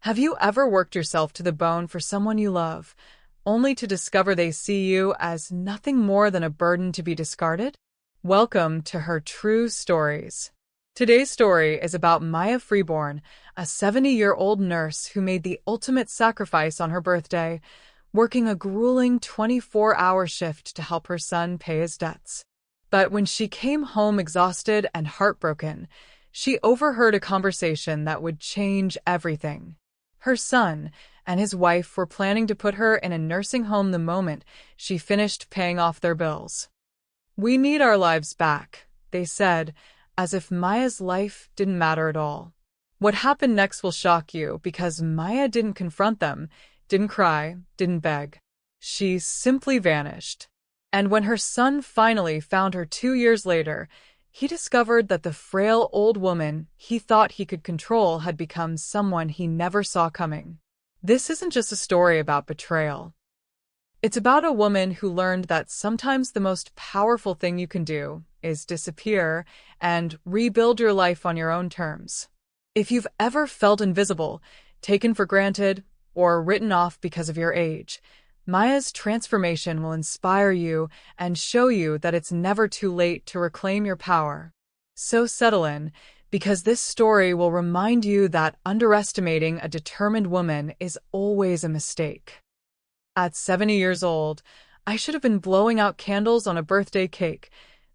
Have you ever worked yourself to the bone for someone you love, only to discover they see you as nothing more than a burden to be discarded? Welcome to Her True Stories. Today's story is about Maya Freeborn, a 70-year-old nurse who made the ultimate sacrifice on her birthday, working a grueling 24-hour shift to help her son pay his debts. But when she came home exhausted and heartbroken, she overheard a conversation that would change everything. Her son and his wife were planning to put her in a nursing home the moment she finished paying off their bills. "We need our lives back," they said, as if Maya's life didn't matter at all. What happened next will shock you because Maya didn't confront them, didn't cry, didn't beg. She simply vanished. And when her son finally found her 2 years later, he discovered that the frail old woman he thought he could control had become someone he never saw coming. This isn't just a story about betrayal. It's about a woman who learned that sometimes the most powerful thing you can do is disappear and rebuild your life on your own terms. If you've ever felt invisible, taken for granted, or written off because of your age, Maya's transformation will inspire you and show you that it's never too late to reclaim your power. So settle in, because this story will remind you that underestimating a determined woman is always a mistake. At 70 years old, I should have been blowing out candles on a birthday cake,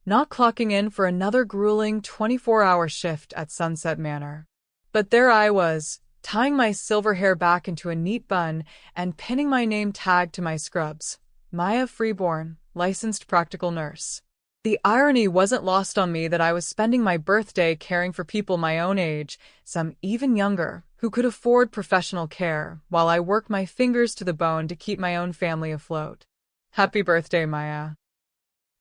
not clocking in for another grueling 24-hour shift at Sunset Manor. But there I was, tying my silver hair back into a neat bun and pinning my name tag to my scrubs. Maya Freeborn, licensed practical nurse. The irony wasn't lost on me that I was spending my birthday caring for people my own age, some even younger, who could afford professional care, while I worked my fingers to the bone to keep my own family afloat. "Happy birthday, Maya,"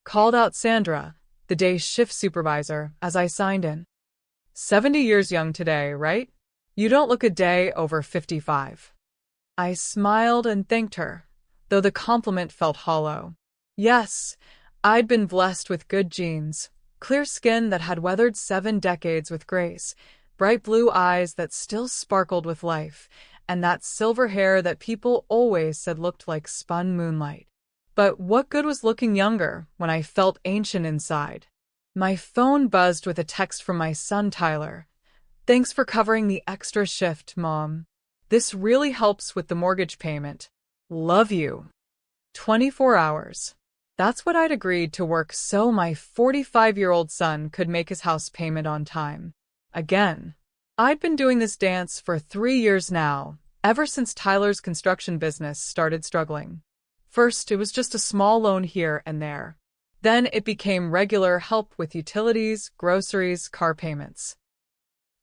called out Sandra, the day's shift supervisor, as I signed in. 70 years young today, right? You don't look a day over 55. I smiled and thanked her, though the compliment felt hollow. Yes, I'd been blessed with good genes, clear skin that had weathered 7 decades with grace, bright blue eyes that still sparkled with life, and that silver hair that people always said looked like spun moonlight. But what good was looking younger when I felt ancient inside? My phone buzzed with a text from my son Tyler. "Thanks for covering the extra shift, Mom. This really helps with the mortgage payment. Love you." 24 hours. That's what I'd agreed to work so my 45-year-old son could make his house payment on time. Again. I'd been doing this dance for 3 years now, ever since Tyler's construction business started struggling. First, it was just a small loan here and there. Then it became regular help with utilities, groceries, car payments.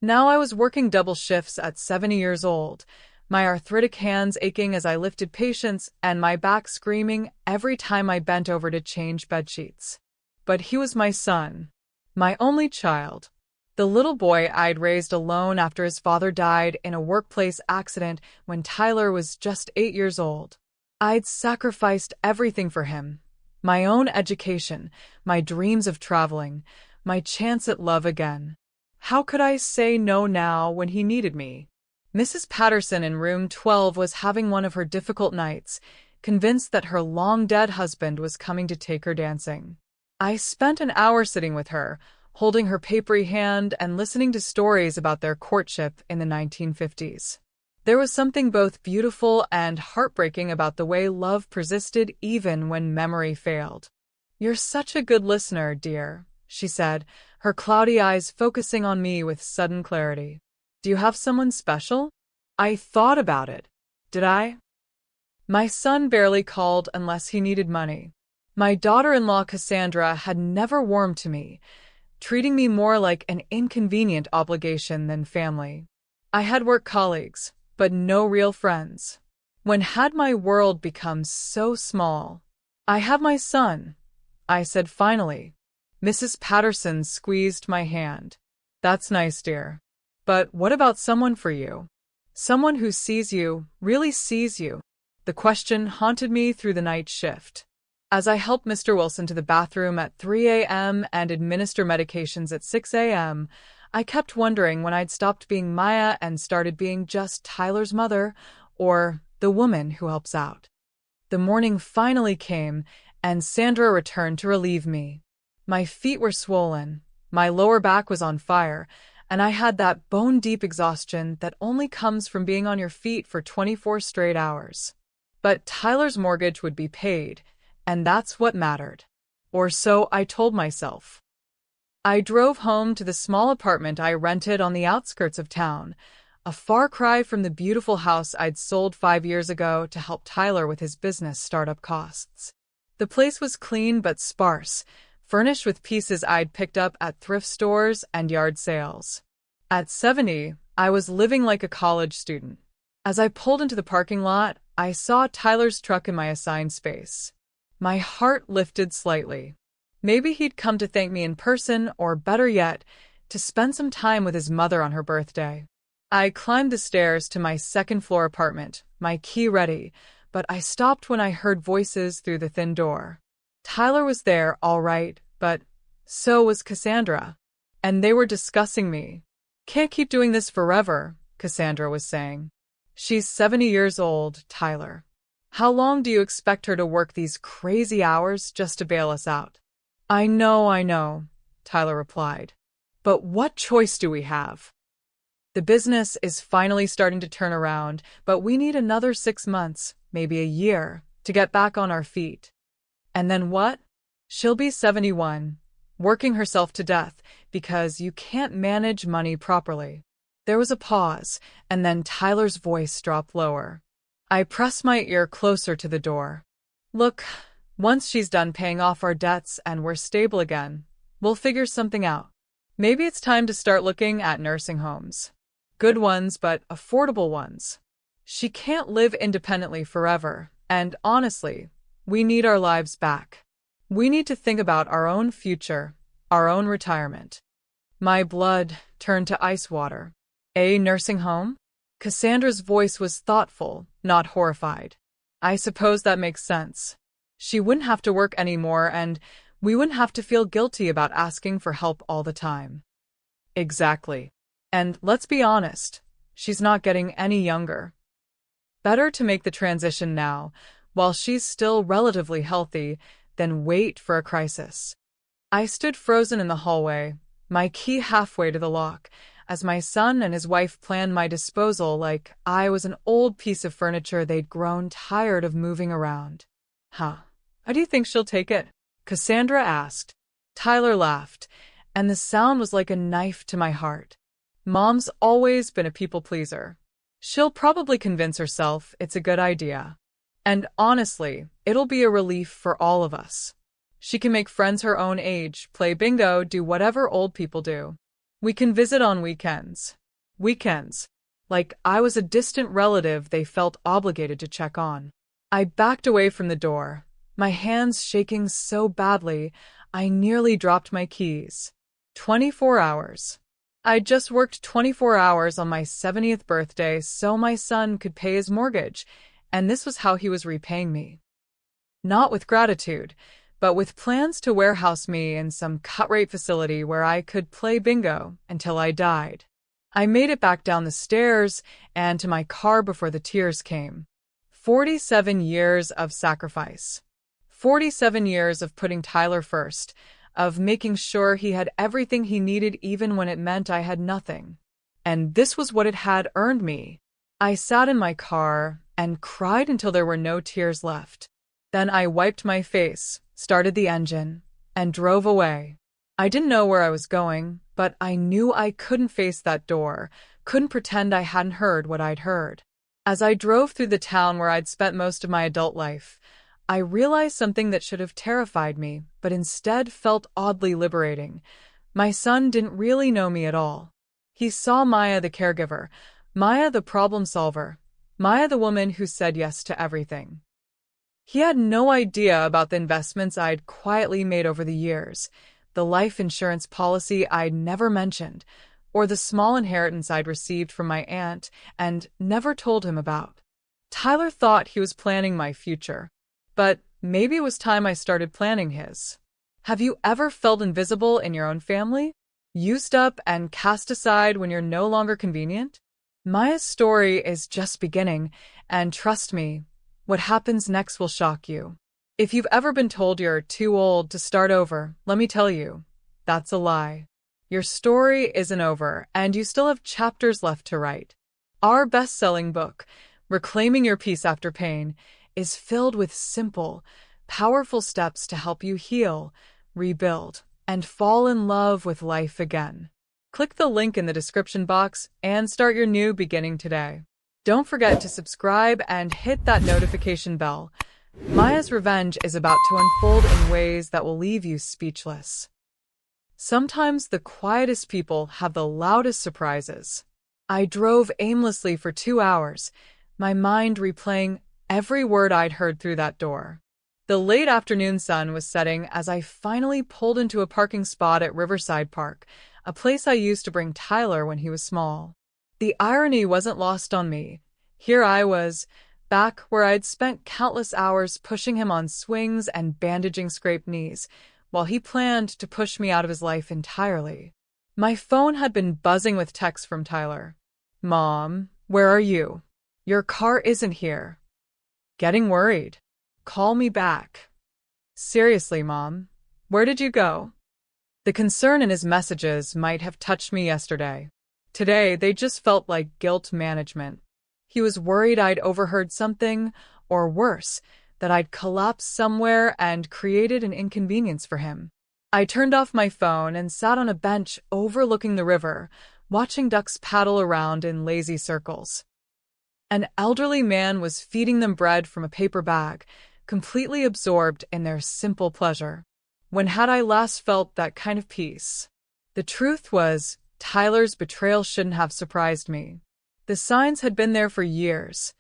Now I was working double shifts at 70 years old, my arthritic hands aching as I lifted patients and my back screaming every time I bent over to change bedsheets. But he was my son, my only child, the little boy I'd raised alone after his father died in a workplace accident when Tyler was just 8 years old. I'd sacrificed everything for him, my own education, my dreams of traveling, my chance at love again. How could I say no now when he needed me? Mrs. Patterson in room 12 was having one of her difficult nights, convinced that her long-dead husband was coming to take her dancing. I spent an hour sitting with her, holding her papery hand and listening to stories about their courtship in the 1950s. There was something both beautiful and heartbreaking about the way love persisted even when memory failed. "You're such a good listener, dear," she said, her cloudy eyes focusing on me with sudden clarity. "Do you have someone special?" I thought about it. Did I? My son barely called unless he needed money. My daughter-in-law Cassandra had never warmed to me, treating me more like an inconvenient obligation than family. I had work colleagues, but no real friends. When had my world become so small? "I have my son," I said finally. Mrs. Patterson squeezed my hand. "That's nice, dear. But what about someone for you? Someone who sees you, really sees you?" The question haunted me through the night shift. As I helped Mr. Wilson to the bathroom at 3 a.m. and administer medications at 6 a.m., I kept wondering when I'd stopped being Maya and started being just Tyler's mother, or the woman who helps out. The morning finally came, and Sandra returned to relieve me. My feet were swollen, my lower back was on fire, and I had that bone-deep exhaustion that only comes from being on your feet for 24 straight hours. But Tyler's mortgage would be paid, and that's what mattered. Or so I told myself. I drove home to the small apartment I rented on the outskirts of town, a far cry from the beautiful house I'd sold 5 years ago to help Tyler with his business startup costs. The place was clean but sparse, furnished with pieces I'd picked up at thrift stores and yard sales. At 70, I was living like a college student. As I pulled into the parking lot, I saw Tyler's truck in my assigned space. My heart lifted slightly. Maybe he'd come to thank me in person, or better yet, to spend some time with his mother on her birthday. I climbed the stairs to my second-floor apartment, my key ready, but I stopped when I heard voices through the thin door. Tyler was there, all right, but so was Cassandra. And they were discussing me. "Can't keep doing this forever," Cassandra was saying. "She's 70 years old, Tyler. How long do you expect her to work these crazy hours just to bail us out?" I know, Tyler replied. "But what choice do we have? The business is finally starting to turn around, but we need another 6 months, maybe a year, to get back on our feet. And then what? She'll be 71, working herself to death because you can't manage money properly." There was a pause, and then Tyler's voice dropped lower. I pressed my ear closer to the door. "Look, once she's done paying off our debts and we're stable again, we'll figure something out. Maybe it's time to start looking at nursing homes. Good ones, but affordable ones. She can't live independently forever, and honestly, we need our lives back. We need to think about our own future, our own retirement." My blood turned to ice water. A nursing home? Cassandra's voice was thoughtful, not horrified. "I suppose that makes sense. She wouldn't have to work anymore, and we wouldn't have to feel guilty about asking for help all the time." Exactly. And let's be honest, she's not getting any younger. Better to make the transition now, while she's still relatively healthy, than wait for a crisis. I stood frozen in the hallway, my key halfway to the lock, as my son and his wife planned my disposal like I was an old piece of furniture they'd grown tired of moving around. "How do you think she'll take it?" Cassandra asked. Tyler laughed, and the sound was like a knife to my heart. "Mom's always been a people pleaser. She'll probably convince herself it's a good idea. And honestly, it'll be a relief for all of us. She can make friends her own age, play bingo, do whatever old people do. We can visit on weekends. Weekends. Like I was a distant relative they felt obligated to check on." I backed away from the door, my hands shaking so badly I nearly dropped my keys. 24 hours. I'd just worked 24 hours on my 70th birthday so my son could pay his mortgage, and this was how he was repaying me. Not with gratitude, but with plans to warehouse me in some cut-rate facility where I could play bingo until I died. I made it back down the stairs and to my car before the tears came. 47 years of sacrifice. 47 years of putting Tyler first, of making sure he had everything he needed even when it meant I had nothing. And this was what it had earned me. I sat in my car and cried until there were no tears left. Then I wiped my face, started the engine, and drove away. I didn't know where I was going, but I knew I couldn't face that door, couldn't pretend I hadn't heard what I'd heard. As I drove through the town where I'd spent most of my adult life, I realized something that should have terrified me, but instead felt oddly liberating. My son didn't really know me at all. He saw Maya the caregiver, Maya the problem solver, Maya the woman who said yes to everything. He had no idea about the investments I'd quietly made over the years, the life insurance policy I'd never mentioned, or the small inheritance I'd received from my aunt and never told him about. Tyler thought he was planning my future, but maybe it was time I started planning his. Have you ever felt invisible in your own family? Used up and cast aside when you're no longer convenient? Maya's story is just beginning, and trust me, what happens next will shock you. If you've ever been told you're too old to start over, let me tell you, that's a lie. Your story isn't over, and you still have chapters left to write. Our best-selling book, Reclaiming Your Peace After Pain, is filled with simple, powerful steps to help you heal, rebuild, and fall in love with life again. Click the link in the description box and start your new beginning today. Don't forget to subscribe and hit that notification bell. Maya's revenge is about to unfold in ways that will leave you speechless. Sometimes the quietest people have the loudest surprises. I drove aimlessly for 2 hours, my mind replaying every word I'd heard through that door. The late afternoon sun was setting as I finally pulled into a parking spot at Riverside Park, a place I used to bring Tyler when he was small. The irony wasn't lost on me. Here I was, back where I'd spent countless hours pushing him on swings and bandaging scraped knees, while he planned to push me out of his life entirely. My phone had been buzzing with texts from Tyler. "Mom, where are you? Your car isn't here. Getting worried. Call me back. Seriously, Mom, where did you go?" The concern in his messages might have touched me yesterday. Today, they just felt like guilt management. He was worried I'd overheard something, or worse, that I'd collapsed somewhere and created an inconvenience for him. I turned off my phone and sat on a bench overlooking the river, watching ducks paddle around in lazy circles. An elderly man was feeding them bread from a paper bag, completely absorbed in their simple pleasure. When had I last felt that kind of peace? The truth was, Tyler's betrayal shouldn't have surprised me. The signs had been there for years.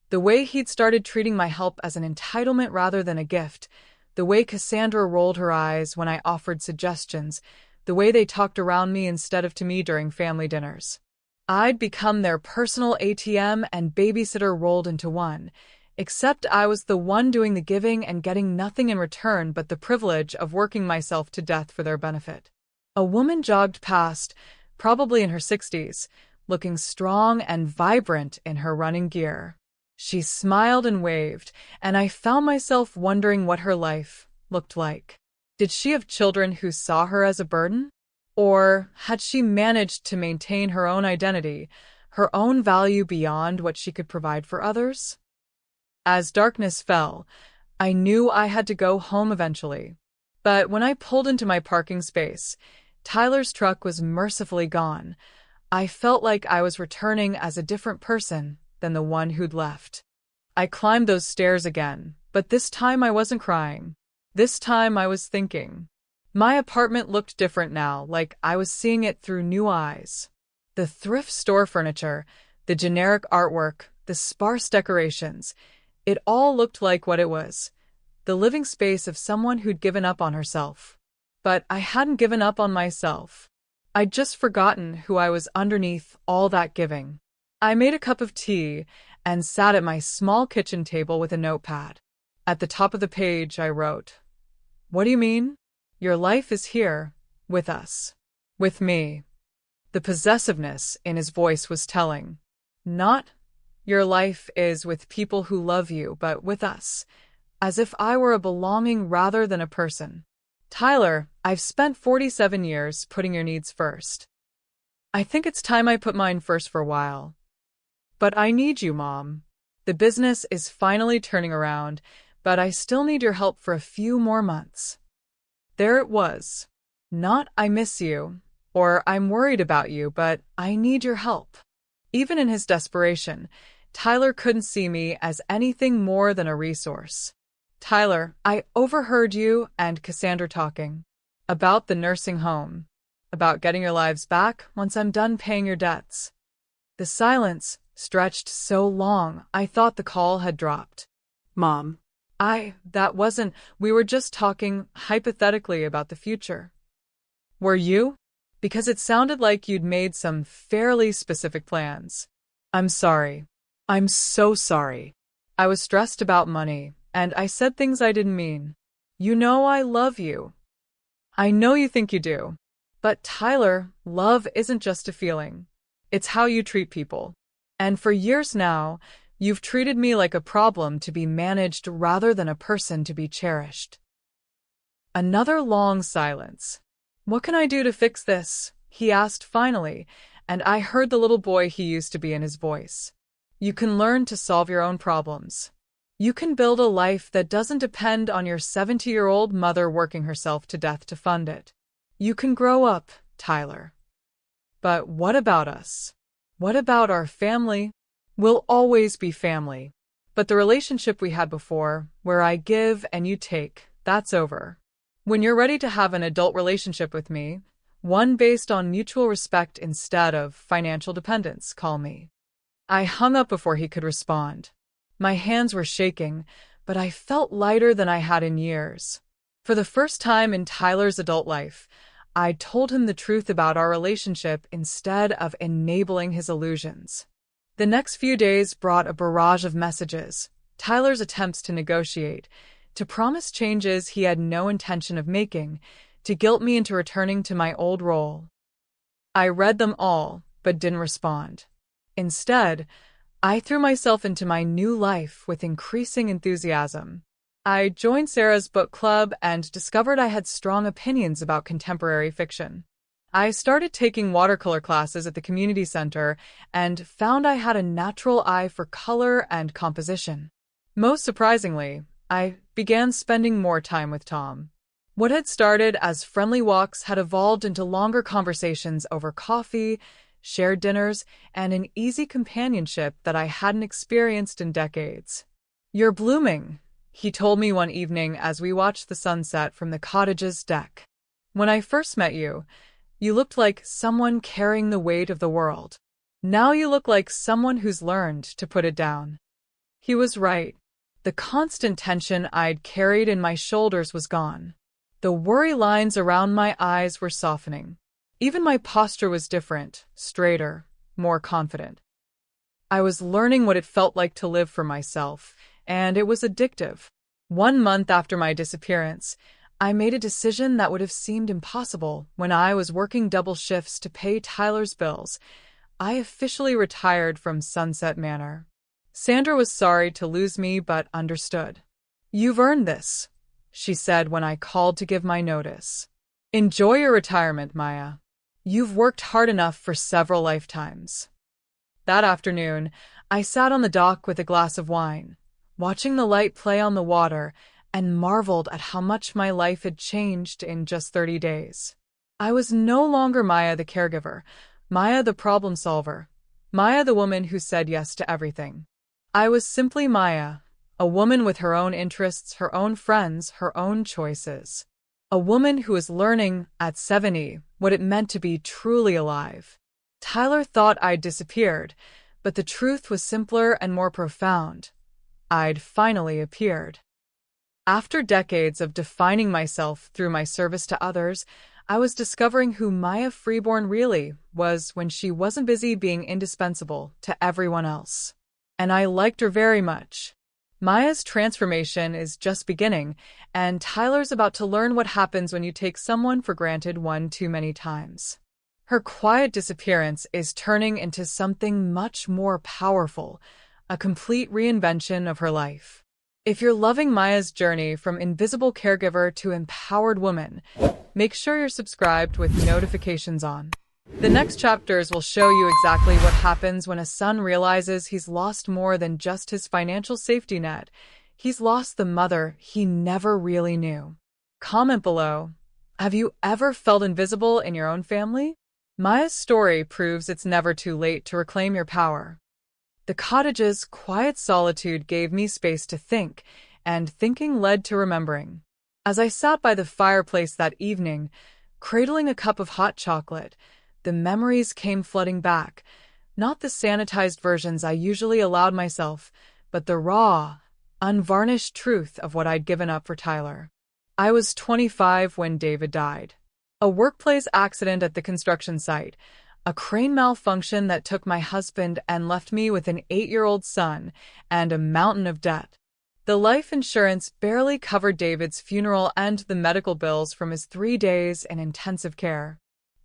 The way he'd started treating my help as an entitlement rather than a gift, the way Cassandra rolled her eyes when I offered suggestions, the way they talked around me instead of to me during family dinners. I'd become their personal ATM and babysitter rolled into one, except I was the one doing the giving and getting nothing in return but the privilege of working myself to death for their benefit. A woman jogged past, probably in her 60s, looking strong and vibrant in her running gear. She smiled and waved, and I found myself wondering what her life looked like. Did she have children who saw her as a burden? Or had she managed to maintain her own identity, her own value beyond what she could provide for others? As darkness fell, I knew I had to go home eventually. But when I pulled into my parking space, Tyler's truck was mercifully gone. I felt like I was returning as a different person than the one who'd left. I climbed those stairs again, but this time I wasn't crying. This time I was thinking. My apartment looked different now, like I was seeing it through new eyes. The thrift store furniture, the generic artwork, the sparse decorations, it all looked like what it was, the living space of someone who'd given up on herself. But I hadn't given up on myself. I'd just forgotten who I was underneath all that giving. I made a cup of tea and sat at my small kitchen table with a notepad. At the top of the page, I wrote, "What do you mean? Your life is here, with us. With me." The possessiveness in his voice was telling. Not, "Your life is with people who love you, but with us," as if I were a belonging rather than a person. "Tyler, I've spent 47 years putting your needs first. I think it's time I put mine first for a while. But I need you, Mom. The business is finally turning around, but I still need your help for a few more months." There it was. Not "I miss you," or "I'm worried about you, but I need your help." Even in his desperation, Tyler couldn't see me as anything more than a resource. "Tyler, I overheard you and Cassandra talking. About the nursing home. About getting your lives back once I'm done paying your debts." The silence stretched so long I thought the call had dropped. "Mom, that wasn't, we were just talking hypothetically about the future." "Were you?" Because it sounded like you'd made some fairly specific plans. "I'm sorry. I'm so sorry. I was stressed about money, and I said things I didn't mean. You know I love you." "I know you think you do. But Tyler, love isn't just a feeling. It's how you treat people. And for years now, you've treated me like a problem to be managed rather than a person to be cherished. Another long silence. What can I do to fix this? He asked finally, and I heard the little boy he used to be in his voice. You can learn to solve your own problems. You can build a life that doesn't depend on your 70-year-old mother working herself to death to fund it. You can grow up, Tyler. But what about us? What about our family? We'll always be family. But the relationship we had before, where I give and you take, that's over. When you're ready to have an adult relationship with me, one based on mutual respect instead of financial dependence, call me. I hung up before he could respond. My hands were shaking, but I felt lighter than I had in years. For the first time in Tyler's adult life, I told him the truth about our relationship instead of enabling his illusions. The next few days brought a barrage of messages, Tyler's attempts to negotiate, to promise changes he had no intention of making, to guilt me into returning to my old role. I read them all, but didn't respond. Instead, I threw myself into my new life with increasing enthusiasm. I joined Sarah's book club and discovered I had strong opinions about contemporary fiction. I started taking watercolor classes at the community center and found I had a natural eye for color and composition. Most surprisingly, I began spending more time with Tom. What had started as friendly walks had evolved into longer conversations over coffee, shared dinners, and an easy companionship that I hadn't experienced in decades. "You're blooming," he told me one evening as we watched the sunset from the cottage's deck. "When I first met you, you looked like someone carrying the weight of the world. Now you look like someone who's learned to put it down." He was right. The constant tension I'd carried in my shoulders was gone. The worry lines around my eyes were softening. Even my posture was different, straighter, more confident. I was learning what it felt like to live for myself, and it was addictive. 1 month after my disappearance, I made a decision that would have seemed impossible when I was working double shifts to pay Tyler's bills. I officially retired from Sunset Manor. Sandra was sorry to lose me but understood. "You've earned this," she said when I called to give my notice. "Enjoy your retirement, Maya. You've worked hard enough for several lifetimes." That afternoon, I sat on the dock with a glass of wine, watching the light play on the water, and marveled at how much my life had changed in just 30 days. I was no longer Maya the caregiver, Maya the problem solver, Maya the woman who said yes to everything. I was simply Maya, a woman with her own interests, her own friends, her own choices. A woman who was learning, at 70, what it meant to be truly alive. Tyler thought I'd disappeared, but the truth was simpler and more profound. I'd finally appeared. After decades of defining myself through my service to others, I was discovering who Maya Freeborn really was when she wasn't busy being indispensable to everyone else. And I liked her very much. Maya's transformation is just beginning, and Tyler's about to learn what happens when you take someone for granted one too many times. Her quiet disappearance is turning into something much more powerful, a complete reinvention of her life. If you're loving Maya's journey from invisible caregiver to empowered woman, make sure you're subscribed with notifications on. The next chapters will show you exactly what happens when a son realizes he's lost more than just his financial safety net. He's lost the mother he never really knew. Comment below. Have you ever felt invisible in your own family? Maya's story proves it's never too late to reclaim your power. The cottage's quiet solitude gave me space to think, and thinking led to remembering. As I sat by the fireplace that evening, cradling a cup of hot chocolate, the memories came flooding back, not the sanitized versions I usually allowed myself, but the raw, unvarnished truth of what I'd given up for Tyler. I was 25 when David died. A workplace accident at the construction site, a crane malfunction that took my husband and left me with an 8-year-old son and a mountain of debt. The life insurance barely covered David's funeral and the medical bills from his 3 days in intensive care.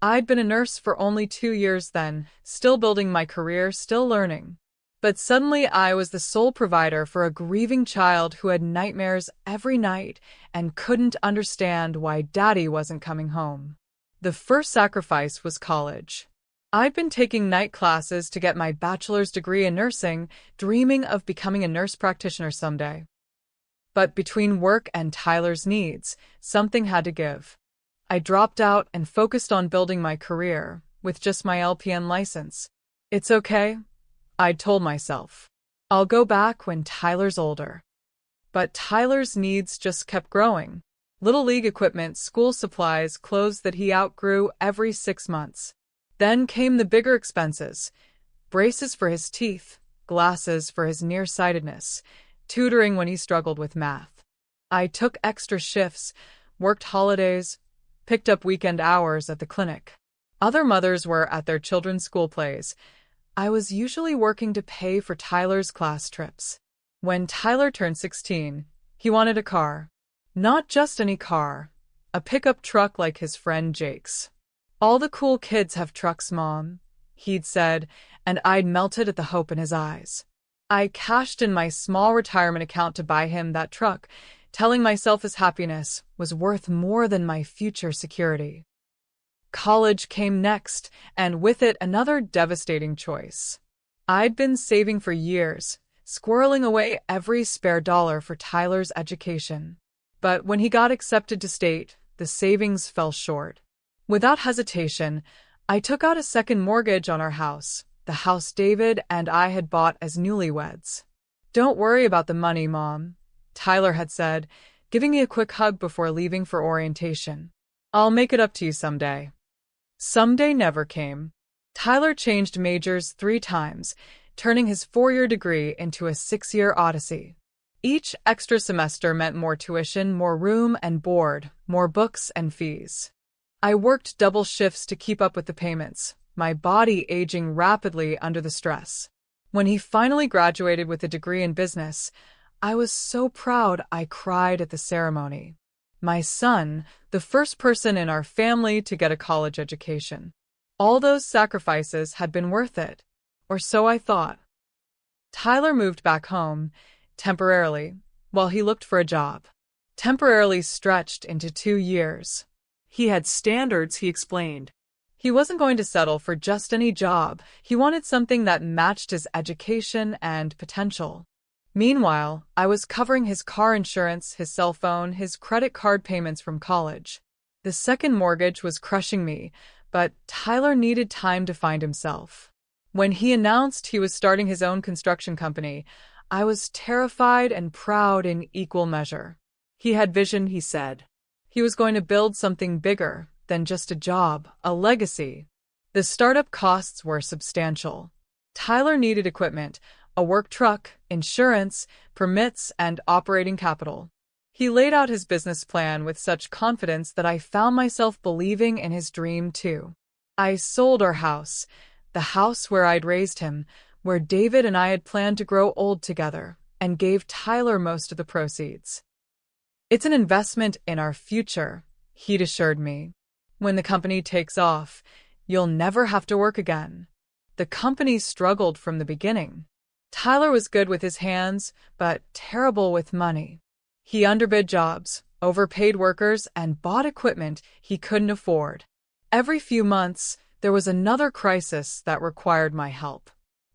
I'd been a nurse for only 2 years then, still building my career, still learning. But suddenly I was the sole provider for a grieving child who had nightmares every night and couldn't understand why Daddy wasn't coming home. The first sacrifice was college. I'd been taking night classes to get my bachelor's degree in nursing, dreaming of becoming a nurse practitioner someday. But between work and Tyler's needs, something had to give. I dropped out and focused on building my career, with just my LPN license. It's okay, I'd told myself. I'll go back when Tyler's older. But Tyler's needs just kept growing. Little league equipment, school supplies, clothes that he outgrew every 6 months. Then came the bigger expenses. Braces for his teeth, glasses for his nearsightedness, tutoring when he struggled with math. I took extra shifts, worked holidays, picked up weekend hours at the clinic. Other mothers were at their children's school plays. I was usually working to pay for Tyler's class trips. When Tyler turned 16, he wanted a car. Not just any car, a pickup truck like his friend Jake's. "All the cool kids have trucks, Mom," he'd said, and I'd melted at the hope in his eyes. I cashed in my small retirement account to buy him that truck, telling myself his happiness was worth more than my future security. College came next, and with it another devastating choice. I'd been saving for years, squirreling away every spare dollar for Tyler's education. But when he got accepted to state, the savings fell short. Without hesitation, I took out a second mortgage on our house, the house David and I had bought as newlyweds. "Don't worry about the money, Mom," Tyler had said, giving me a quick hug before leaving for orientation. "I'll make it up to you someday." Someday never came. Tyler changed majors 3 times, turning his 4-year degree into a 6-year odyssey. Each extra semester meant more tuition, more room and board, more books and fees. I worked double shifts to keep up with the payments, my body aging rapidly under the stress. When he finally graduated with a degree in business, I was so proud I cried at the ceremony. My son, the first person in our family to get a college education. All those sacrifices had been worth it, or so I thought. Tyler moved back home, temporarily, while he looked for a job. Temporarily stretched into 2 years. He had standards, he explained. He wasn't going to settle for just any job. He wanted something that matched his education and potential. Meanwhile, I was covering his car insurance, his cell phone, his credit card payments from college. The second mortgage was crushing me, but Tyler needed time to find himself. When he announced he was starting his own construction company, I was terrified and proud in equal measure. He had vision, he said. He was going to build something bigger than just a job, a legacy. The startup costs were substantial. Tyler needed equipment, a work truck, insurance, permits, and operating capital. He laid out his business plan with such confidence that I found myself believing in his dream too. I sold our house, the house where I'd raised him, where David and I had planned to grow old together, and gave Tyler most of the proceeds. "It's an investment in our future," he'd assured me. "When the company takes off, you'll never have to work again." The company struggled from the beginning. Tyler was good with his hands, but terrible with money. He underbid jobs, overpaid workers, and bought equipment he couldn't afford. Every few months, there was another crisis that required my help.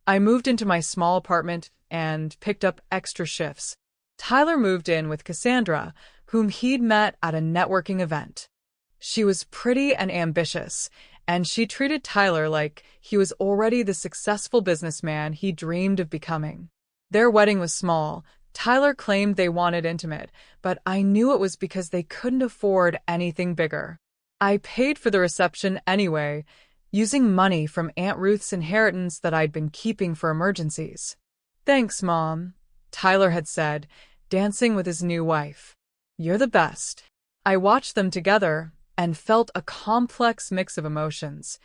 I moved into my small apartment and picked up extra shifts. Tyler moved in with Cassandra, whom he'd met at a networking event. She was pretty and ambitious, and she treated Tyler like he was already the successful businessman he dreamed of becoming. Their wedding was small. Tyler claimed they wanted intimate, but I knew it was because they couldn't afford anything bigger. I paid for the reception anyway, using money from Aunt Ruth's inheritance that I'd been keeping for emergencies. "Thanks, Mom," Tyler had said, dancing with his new wife. "You're the best." I watched them together and felt a complex mix of emotions.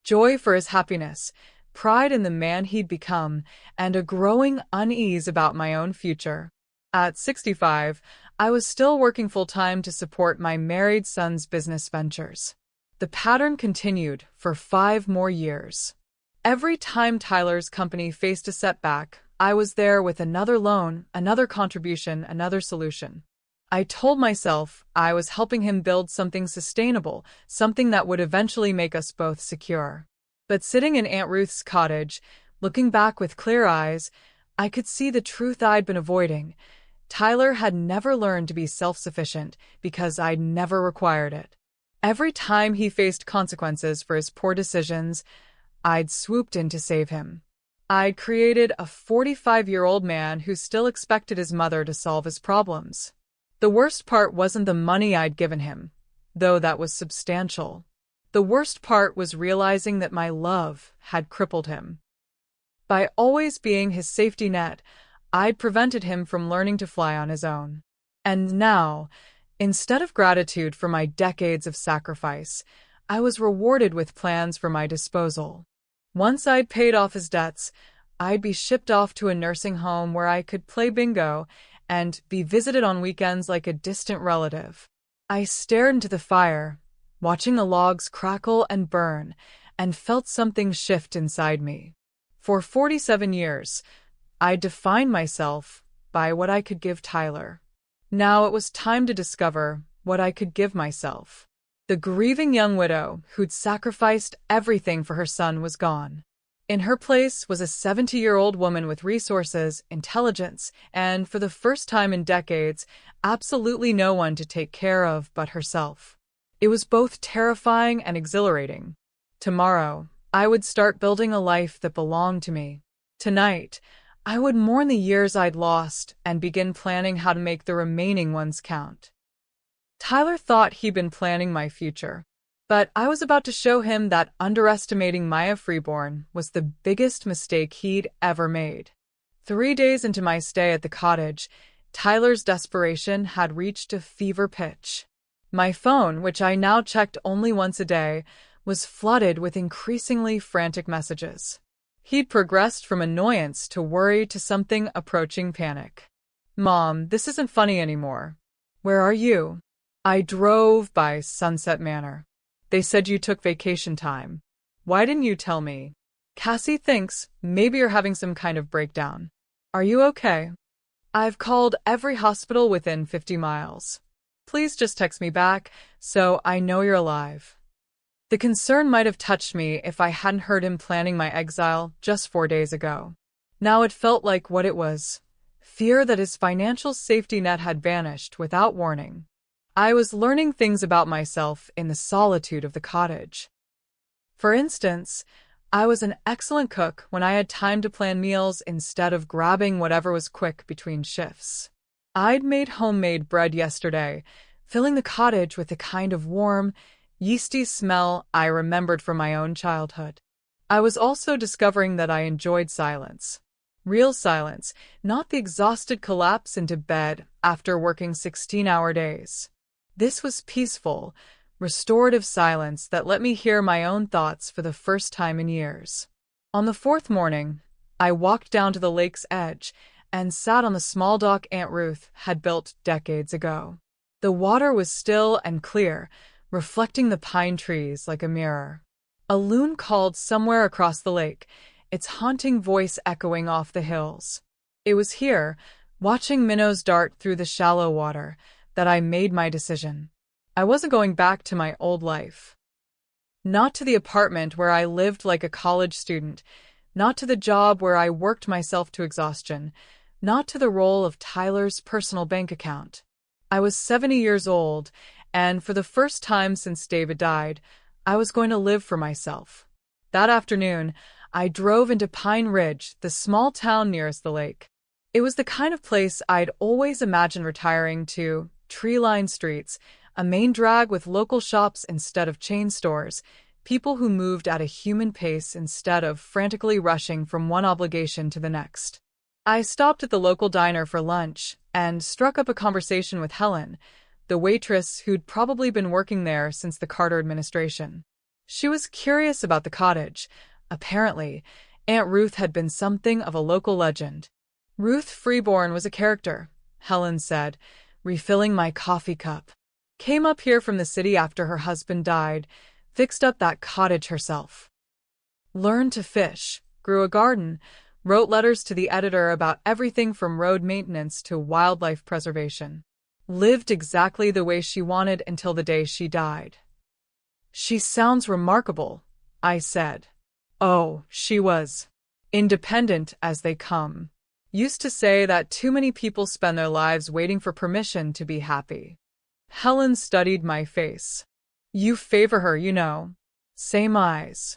Joy for his happiness, pride in the man he'd become, and a growing unease about my own future. At 65, I was still working full-time to support my married son's business ventures. The pattern continued for 5 more years. Every time Tyler's company faced a setback, I was there with another loan, another contribution, another solution. I told myself I was helping him build something sustainable, something that would eventually make us both secure. But sitting in Aunt Ruth's cottage, looking back with clear eyes, I could see the truth I'd been avoiding. Tyler had never learned to be self-sufficient because I'd never required it. Every time he faced consequences for his poor decisions, I'd swooped in to save him. I'd created a 45-year-old man who still expected his mother to solve his problems. The worst part wasn't the money I'd given him, though that was substantial. The worst part was realizing that my love had crippled him. By always being his safety net, I'd prevented him from learning to fly on his own. And now, instead of gratitude for my decades of sacrifice, I was rewarded with plans for my disposal. Once I'd paid off his debts, I'd be shipped off to a nursing home where I could play bingo and be visited on weekends like a distant relative. I stared into the fire, watching the logs crackle and burn, and felt something shift inside me. For 47 years, I defined myself by what I could give Tyler. Now it was time to discover what I could give myself. The grieving young widow who'd sacrificed everything for her son was gone. In her place was a 70-year-old woman with resources, intelligence, and, for the first time in decades, absolutely no one to take care of but herself. It was both terrifying and exhilarating. Tomorrow, I would start building a life that belonged to me. Tonight, I would mourn the years I'd lost and begin planning how to make the remaining ones count. Tyler thought he'd been planning my future, but I was about to show him that underestimating Maya Freeborn was the biggest mistake he'd ever made. 3 days into my stay at the cottage, Tyler's desperation had reached a fever pitch. My phone, which I now checked only once a day, was flooded with increasingly frantic messages. He'd progressed from annoyance to worry to something approaching panic. "Mom, this isn't funny anymore. Where are you? I drove by Sunset Manor. They said you took vacation time. Why didn't you tell me? Cassie thinks maybe you're having some kind of breakdown. Are you okay? I've called every hospital within 50 miles. Please just text me back so I know you're alive." The concern might have touched me if I hadn't heard him planning my exile just 4 days ago. Now it felt like what it was: fear that his financial safety net had vanished without warning. I was learning things about myself in the solitude of the cottage. For instance, I was an excellent cook when I had time to plan meals instead of grabbing whatever was quick between shifts. I'd made homemade bread yesterday, filling the cottage with the kind of warm, yeasty smell I remembered from my own childhood. I was also discovering that I enjoyed silence. Real silence, not the exhausted collapse into bed after working 16-hour days. This was peaceful, restorative silence that let me hear my own thoughts for the first time in years. On the 4th morning, I walked down to the lake's edge and sat on the small dock Aunt Ruth had built decades ago. The water was still and clear, reflecting the pine trees like a mirror. A loon called somewhere across the lake, its haunting voice echoing off the hills. It was here, watching minnows dart through the shallow water, that I made my decision. I wasn't going back to my old life. Not to the apartment where I lived like a college student, not to the job where I worked myself to exhaustion, not to the role of Tyler's personal bank account. I was 70 years old, and for the first time since David died, I was going to live for myself. That afternoon, I drove into Pine Ridge, the small town nearest the lake. It was the kind of place I'd always imagined retiring to: tree-lined streets, a main drag with local shops instead of chain stores, people who moved at a human pace instead of frantically rushing from one obligation to the next. I stopped at the local diner for lunch and struck up a conversation with Helen, the waitress who'd probably been working there since the Carter administration. She was curious about the cottage. Apparently, Aunt Ruth had been something of a local legend. "Ruth Freeborn was a character," Helen said, refilling my coffee cup. "Came up here from the city after her husband died, fixed up that cottage herself, learned to fish, grew a garden, wrote letters to the editor about everything from road maintenance to wildlife preservation. Lived exactly the way she wanted until the day she died. She sounds remarkable, I said. Oh, she was. Independent as they come. Used to say that too many people spend their lives waiting for permission to be happy. Helen studied my face. You favor her, you know. Same eyes.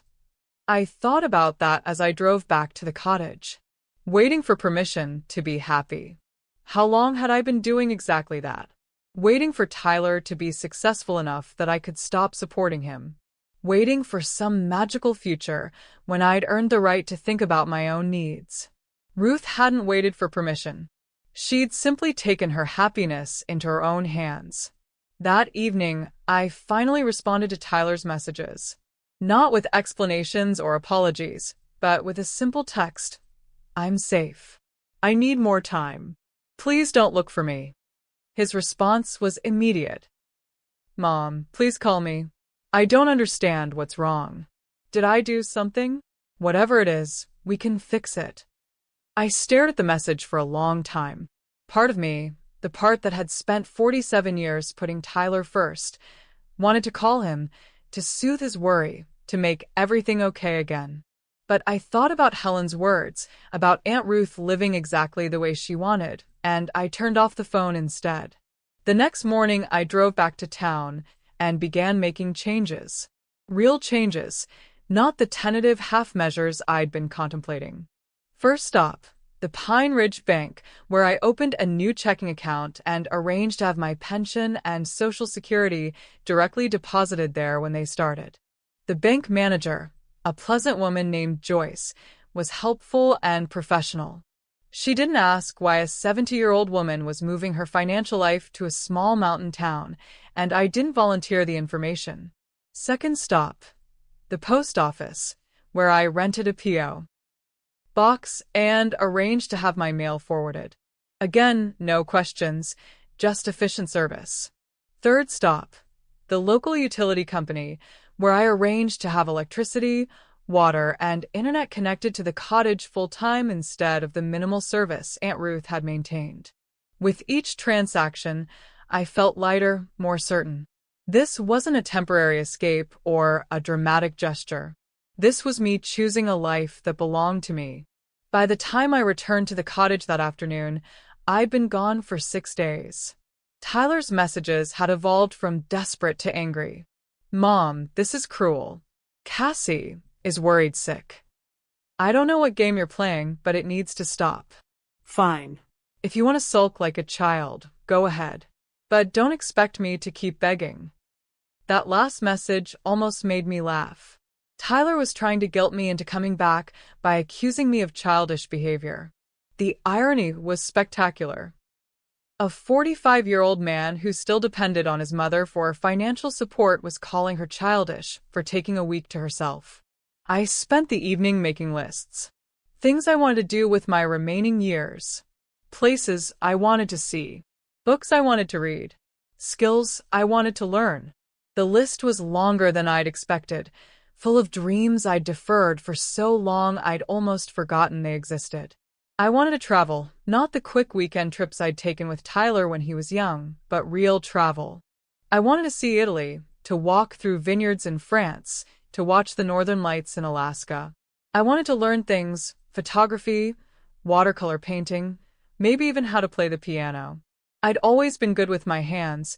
I thought about that as I drove back to the cottage. Waiting for permission to be happy. How long had I been doing exactly that? Waiting for Tyler to be successful enough that I could stop supporting him. Waiting for some magical future when I'd earned the right to think about my own needs. Ruth hadn't waited for permission. She'd simply taken her happiness into her own hands. That evening, I finally responded to Tyler's messages. Not with explanations or apologies, but with a simple text. I'm safe. I need more time. Please don't look for me. His response was immediate. Mom, please call me. I don't understand what's wrong. Did I do something? Whatever it is, we can fix it. I stared at the message for a long time. Part of me, the part that had spent 47 years putting Tyler first, wanted to call him, to soothe his worry, to make everything okay again. But I thought about Helen's words, about Aunt Ruth living exactly the way she wanted, and I turned off the phone instead. The next morning, I drove back to town and began making changes. Real changes, not the tentative half measures I'd been contemplating. First stop, the Pine Ridge Bank, where I opened a new checking account and arranged to have my pension and Social Security directly deposited there when they started. The bank manager, a pleasant woman named Joyce, was helpful and professional. She didn't ask why a 70-year-old woman was moving her financial life to a small mountain town, and I didn't volunteer the information. Second stop, the post office, where I rented a P.O. box and arranged to have my mail forwarded. Again, no questions, just efficient service. Third stop, the local utility company, where I arranged to have electricity, water, and internet connected to the cottage full-time instead of the minimal service Aunt Ruth had maintained. With each transaction, I felt lighter, more certain. This wasn't a temporary escape or a dramatic gesture. This was me choosing a life that belonged to me. By the time I returned to the cottage that afternoon, I'd been gone for 6 days. Tyler's messages had evolved from desperate to angry. Mom, this is cruel. Cassie is worried sick. I don't know what game you're playing, but it needs to stop. Fine. If you want to sulk like a child, go ahead. But don't expect me to keep begging. That last message almost made me laugh. Tyler was trying to guilt me into coming back by accusing me of childish behavior. The irony was spectacular. A 45-year-old man who still depended on his mother for financial support was calling her childish for taking a week to herself. I spent the evening making lists. Things I wanted to do with my remaining years. Places I wanted to see. Books I wanted to read. Skills I wanted to learn. The list was longer than I'd expected, full of dreams I'd deferred for so long I'd almost forgotten they existed. I wanted to travel, not the quick weekend trips I'd taken with Tyler when he was young, but real travel. I wanted to see Italy, to walk through vineyards in France, to watch the northern lights in Alaska. I wanted to learn things, photography, watercolor painting, maybe even how to play the piano. I'd always been good with my hands.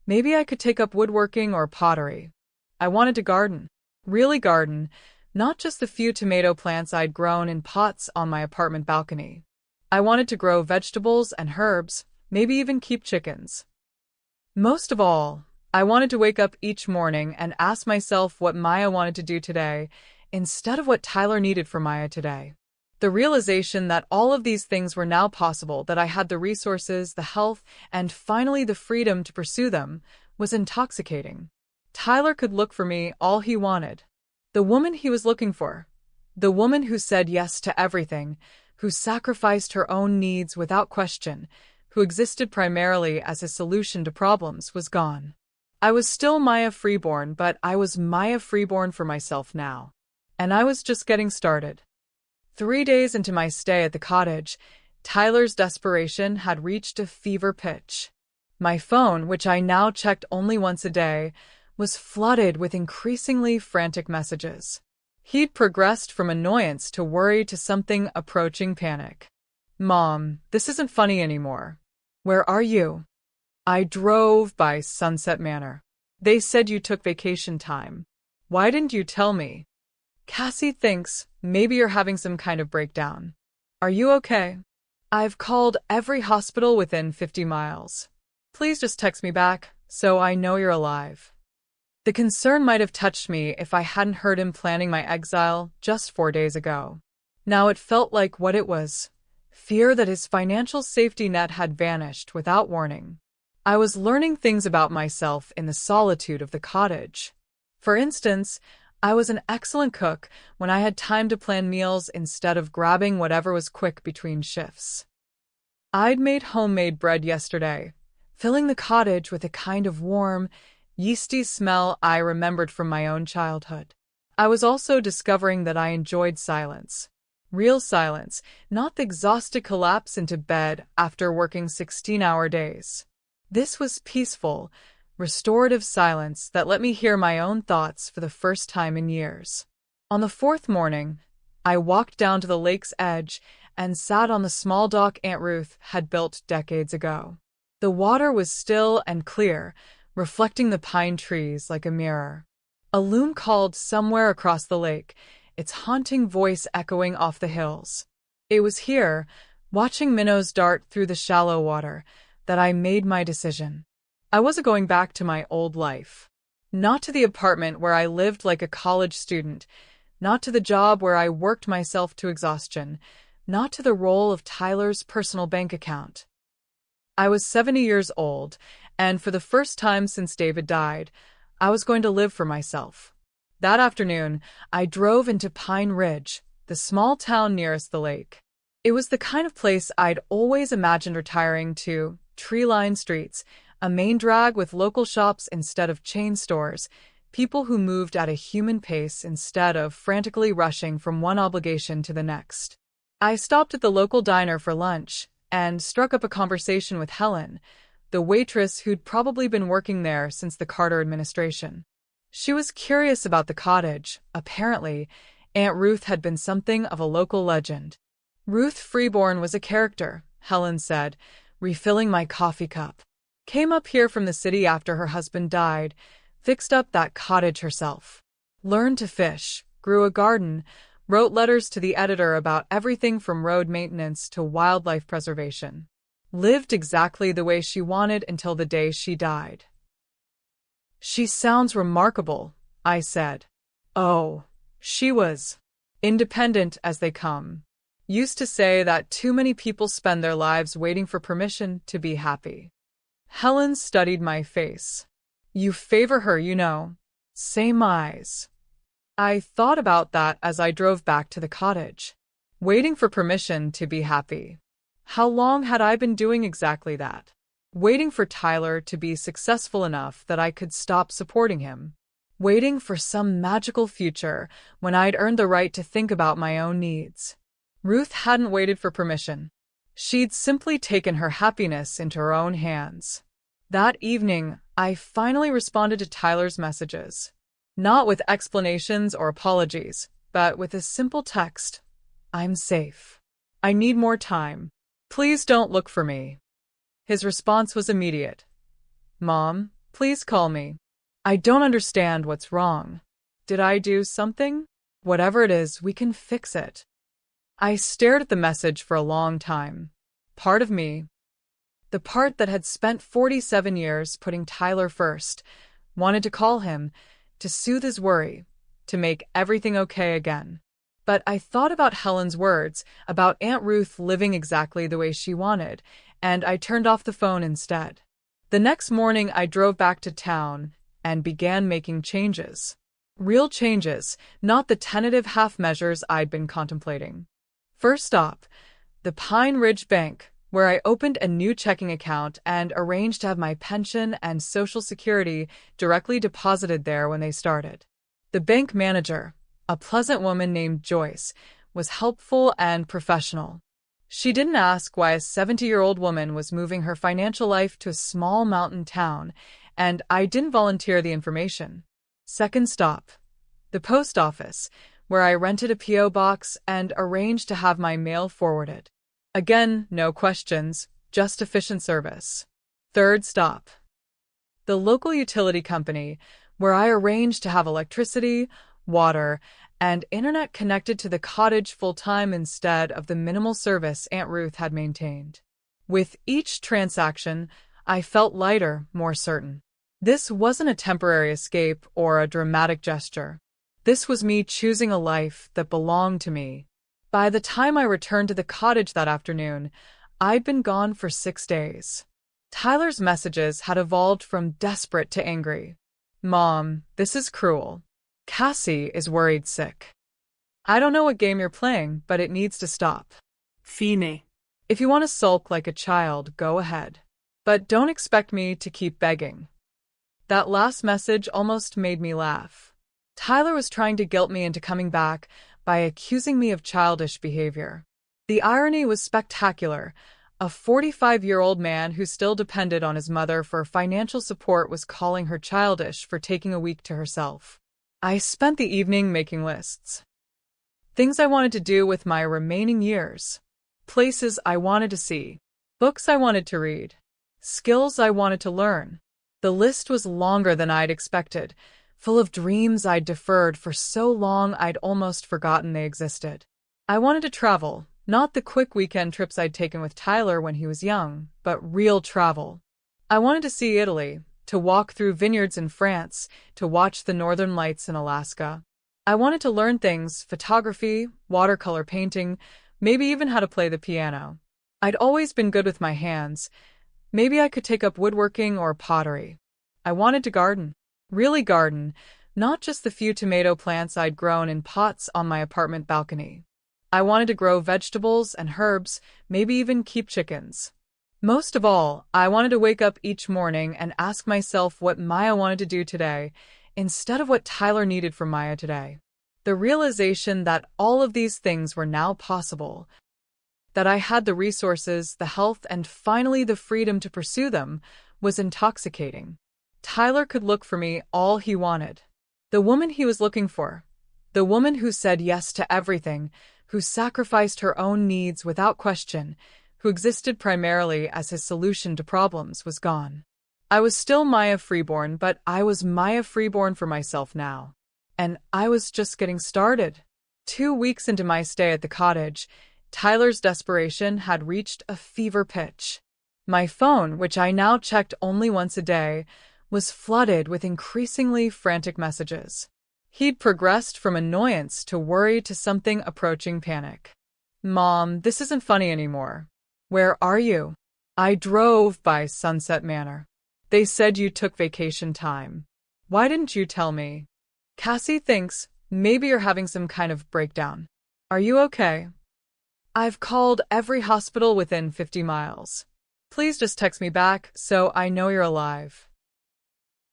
Maybe I could take up woodworking or pottery. I wanted to garden. Really garden, not just the few tomato plants I'd grown in pots on my apartment balcony. I wanted to grow vegetables and herbs, maybe even keep chickens. Most of all, I wanted to wake up each morning and ask myself what Maya wanted to do today, instead of what Tyler needed for Maya today. The realization that all of these things were now possible, that I had the resources, the health, and finally the freedom to pursue them, was intoxicating. Tyler could look for me all he wanted. The woman he was looking for. The woman who said yes to everything, who sacrificed her own needs without question, who existed primarily as a solution to problems, was gone. I was still Maya Freeborn, but I was Maya Freeborn for myself now. And I was just getting started. 3 days into my stay at the cottage, Tyler's desperation had reached a fever pitch. My phone, which I now checked only once a day, was flooded with increasingly frantic messages. He'd progressed from annoyance to worry to something approaching panic. "Mom, this isn't funny anymore. Where are you? I drove by Sunset Manor. They said you took vacation time. Why didn't you tell me? Cassie thinks maybe you're having some kind of breakdown. Are you okay? I've called every hospital within 50 miles. Please just text me back so I know you're alive." The concern might have touched me if I hadn't heard him planning my exile just 4 days ago. Now it felt like what it was: fear that his financial safety net had vanished without warning. I was learning things about myself in the solitude of the cottage. For instance, I was an excellent cook when I had time to plan meals instead of grabbing whatever was quick between shifts. I'd made homemade bread yesterday, filling the cottage with a kind of warm, yeasty smell I remembered from my own childhood. I was also discovering that I enjoyed silence. Real silence, not the exhausted collapse into bed after working 16-hour days. This was peaceful, restorative silence that let me hear my own thoughts for the first time in years. On the fourth morning, I walked down to the lake's edge and sat on the small dock Aunt Ruth had built decades ago. The water was still and clear, reflecting the pine trees like a mirror. A loon called somewhere across the lake, its haunting voice echoing off the hills. It was here, watching minnows dart through the shallow water, that I made my decision. I wasn't going back to my old life. Not to the apartment where I lived like a college student, not to the job where I worked myself to exhaustion, not to the role of Tyler's personal bank account. I was 70 years old, and for the first time since David died, I was going to live for myself. That afternoon, I drove into Pine Ridge, the small town nearest the lake. It was the kind of place I'd always imagined retiring to: tree-lined streets, a main drag with local shops instead of chain stores, people who moved at a human pace instead of frantically rushing from one obligation to the next. I stopped at the local diner for lunch and struck up a conversation with Helen, the waitress who'd probably been working there since the Carter administration. She was curious about the cottage. Apparently, Aunt Ruth had been something of a local legend. Ruth Freeborn was a character, Helen said, refilling my coffee cup. Came up here from the city after her husband died, fixed up that cottage herself. Learned to fish, grew a garden, wrote letters to the editor about everything from road maintenance to wildlife preservation. Lived exactly the way she wanted until the day she died. She sounds remarkable, I said. Oh, she was independent as they come. Used to say that too many people spend their lives waiting for permission to be happy. Helen studied my face. You favor her, you know. Same eyes. I thought about that as I drove back to the cottage. Waiting for permission to be happy. How long had I been doing exactly that? Waiting for Tyler to be successful enough that I could stop supporting him. Waiting for some magical future when I'd earned the right to think about my own needs. Ruth hadn't waited for permission. She'd simply taken her happiness into her own hands. That evening, I finally responded to Tyler's messages. Not with explanations or apologies, but with a simple text. I'm safe. I need more time. Please don't look for me. His response was immediate. Mom, please call me. I don't understand what's wrong. Did I do something? Whatever it is, we can fix it. I stared at the message for a long time. Part of me, the part that had spent 47 years putting Tyler first, wanted to call him, to soothe his worry, to make everything okay again. But I thought about Helen's words, about Aunt Ruth living exactly the way she wanted, and I turned off the phone instead. The next morning I drove back to town and began making changes. Real changes, not the tentative half measures I'd been contemplating. First stop, the Pine Ridge Bank, where I opened a new checking account and arranged to have my pension and Social Security directly deposited there when they started. The bank manager, a pleasant woman named Joyce, was helpful and professional. She didn't ask why a 70-year-old woman was moving her financial life to a small mountain town, and I didn't volunteer the information. Second stop, the post office, where I rented a P.O. box and arranged to have my mail forwarded. Again, no questions, just efficient service. Third stop, the local utility company, where I arranged to have electricity, water, and internet connected to the cottage full-time instead of the minimal service Aunt Ruth had maintained. With each transaction, I felt lighter, more certain. This wasn't a temporary escape or a dramatic gesture. This was me choosing a life that belonged to me. By the time I returned to the cottage that afternoon, I'd been gone for 6 days. Tyler's messages had evolved from desperate to angry. "Mom, this is cruel. Cassie is worried sick. I don't know what game you're playing, but it needs to stop. Fine. If you want to sulk like a child, go ahead. But don't expect me to keep begging." That last message almost made me laugh. Tyler was trying to guilt me into coming back by accusing me of childish behavior. The irony was spectacular. A 45-year-old man who still depended on his mother for financial support was calling her childish for taking a week to herself. I spent the evening making lists. Things I wanted to do with my remaining years. Places I wanted to see. Books I wanted to read. Skills I wanted to learn. The list was longer than I'd expected, full of dreams I'd deferred for so long I'd almost forgotten they existed. I wanted to travel, not the quick weekend trips I'd taken with Tyler when he was young, but real travel. I wanted to see Italy, to walk through vineyards in France, to watch the northern lights in Alaska. I wanted to learn things, photography, watercolor painting, maybe even how to play the piano. I'd always been good with my hands. Maybe I could take up woodworking or pottery. I wanted to garden. Really garden, not just the few tomato plants I'd grown in pots on my apartment balcony. I wanted to grow vegetables and herbs, maybe even keep chickens. Most of all, I wanted to wake up each morning and ask myself what Maya wanted to do today, instead of what Tyler needed from Maya today. The realization that all of these things were now possible, that I had the resources, the health, and finally the freedom to pursue them, was intoxicating. Tyler could look for me all he wanted. The woman he was looking for. The woman who said yes to everything, who sacrificed her own needs without question, who existed primarily as his solution to problems, was gone. I was still Maya Freeborn, but I was Maya Freeborn for myself now. And I was just getting started. 2 weeks into my stay at the cottage, Tyler's desperation had reached a fever pitch. My phone, which I now checked only once a day, was flooded with increasingly frantic messages. He'd progressed from annoyance to worry to something approaching panic. "Mom, this isn't funny anymore. Where are you? I drove by Sunset Manor. They said you took vacation time. Why didn't you tell me? Cassie thinks maybe you're having some kind of breakdown. Are you okay? I've called every hospital within 50 miles. Please just text me back so I know you're alive."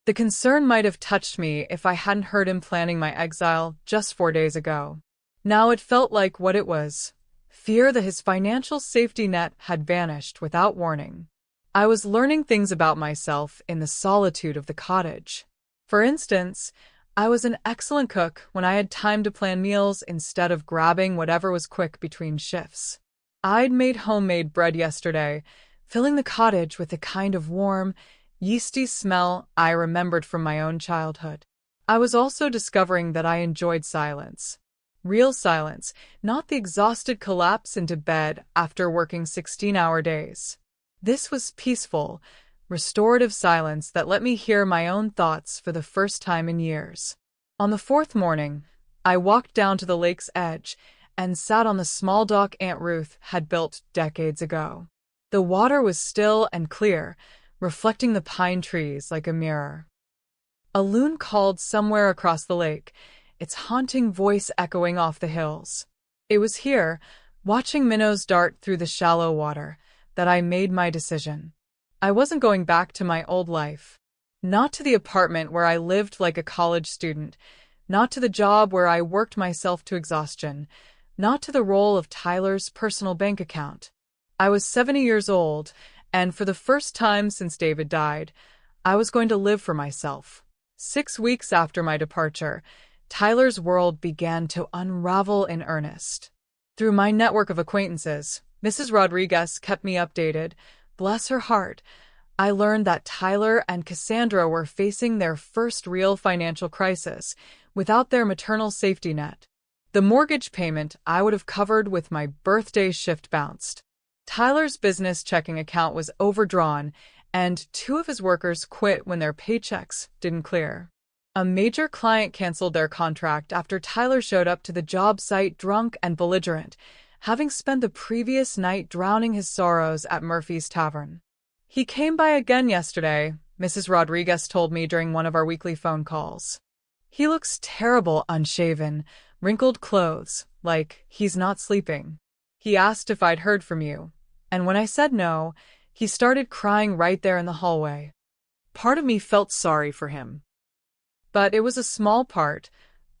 The concern might have touched me if I hadn't heard him planning my exile just 4 days ago. Now it felt like what it was: fear that his financial safety net had vanished without warning. I was learning things about myself in the solitude of the cottage. For instance, I was an excellent cook when I had time to plan meals instead of grabbing whatever was quick between shifts. I'd made homemade bread yesterday, filling the cottage with a kind of warm, yeasty smell I remembered from my own childhood. I was also discovering that I enjoyed silence. Real silence, not the exhausted collapse into bed after working 16-hour days. This was peaceful, restorative silence that let me hear my own thoughts for the first time in years. On the 4th morning, I walked down to the lake's edge and sat on the small dock Aunt Ruth had built decades ago. The water was still and clear, reflecting the pine trees like a mirror. A loon called somewhere across the lake, its haunting voice echoing off the hills. It was here, watching minnows dart through the shallow water, that I made my decision. I wasn't going back to my old life. Not to the apartment where I lived like a college student, not to the job where I worked myself to exhaustion, not to the role of Tyler's personal bank account. I was 70 years old, and for the first time since David died, I was going to live for myself. 6 weeks after my departure, Tyler's world began to unravel in earnest. Through my network of acquaintances, Mrs. Rodriguez kept me updated. Bless her heart, I learned that Tyler and Cassandra were facing their first real financial crisis without their maternal safety net. The mortgage payment I would have covered with my birthday shift bounced. Tyler's business checking account was overdrawn, and 2 of his workers quit when their paychecks didn't clear. A major client canceled their contract after Tyler showed up to the job site drunk and belligerent, having spent the previous night drowning his sorrows at Murphy's Tavern. He came by again yesterday, Mrs. Rodriguez told me during one of our weekly phone calls. He looks terrible, unshaven, wrinkled clothes, like he's not sleeping. He asked if I'd heard from you, and when I said no, he started crying right there in the hallway. Part of me felt sorry for him. But it was a small part,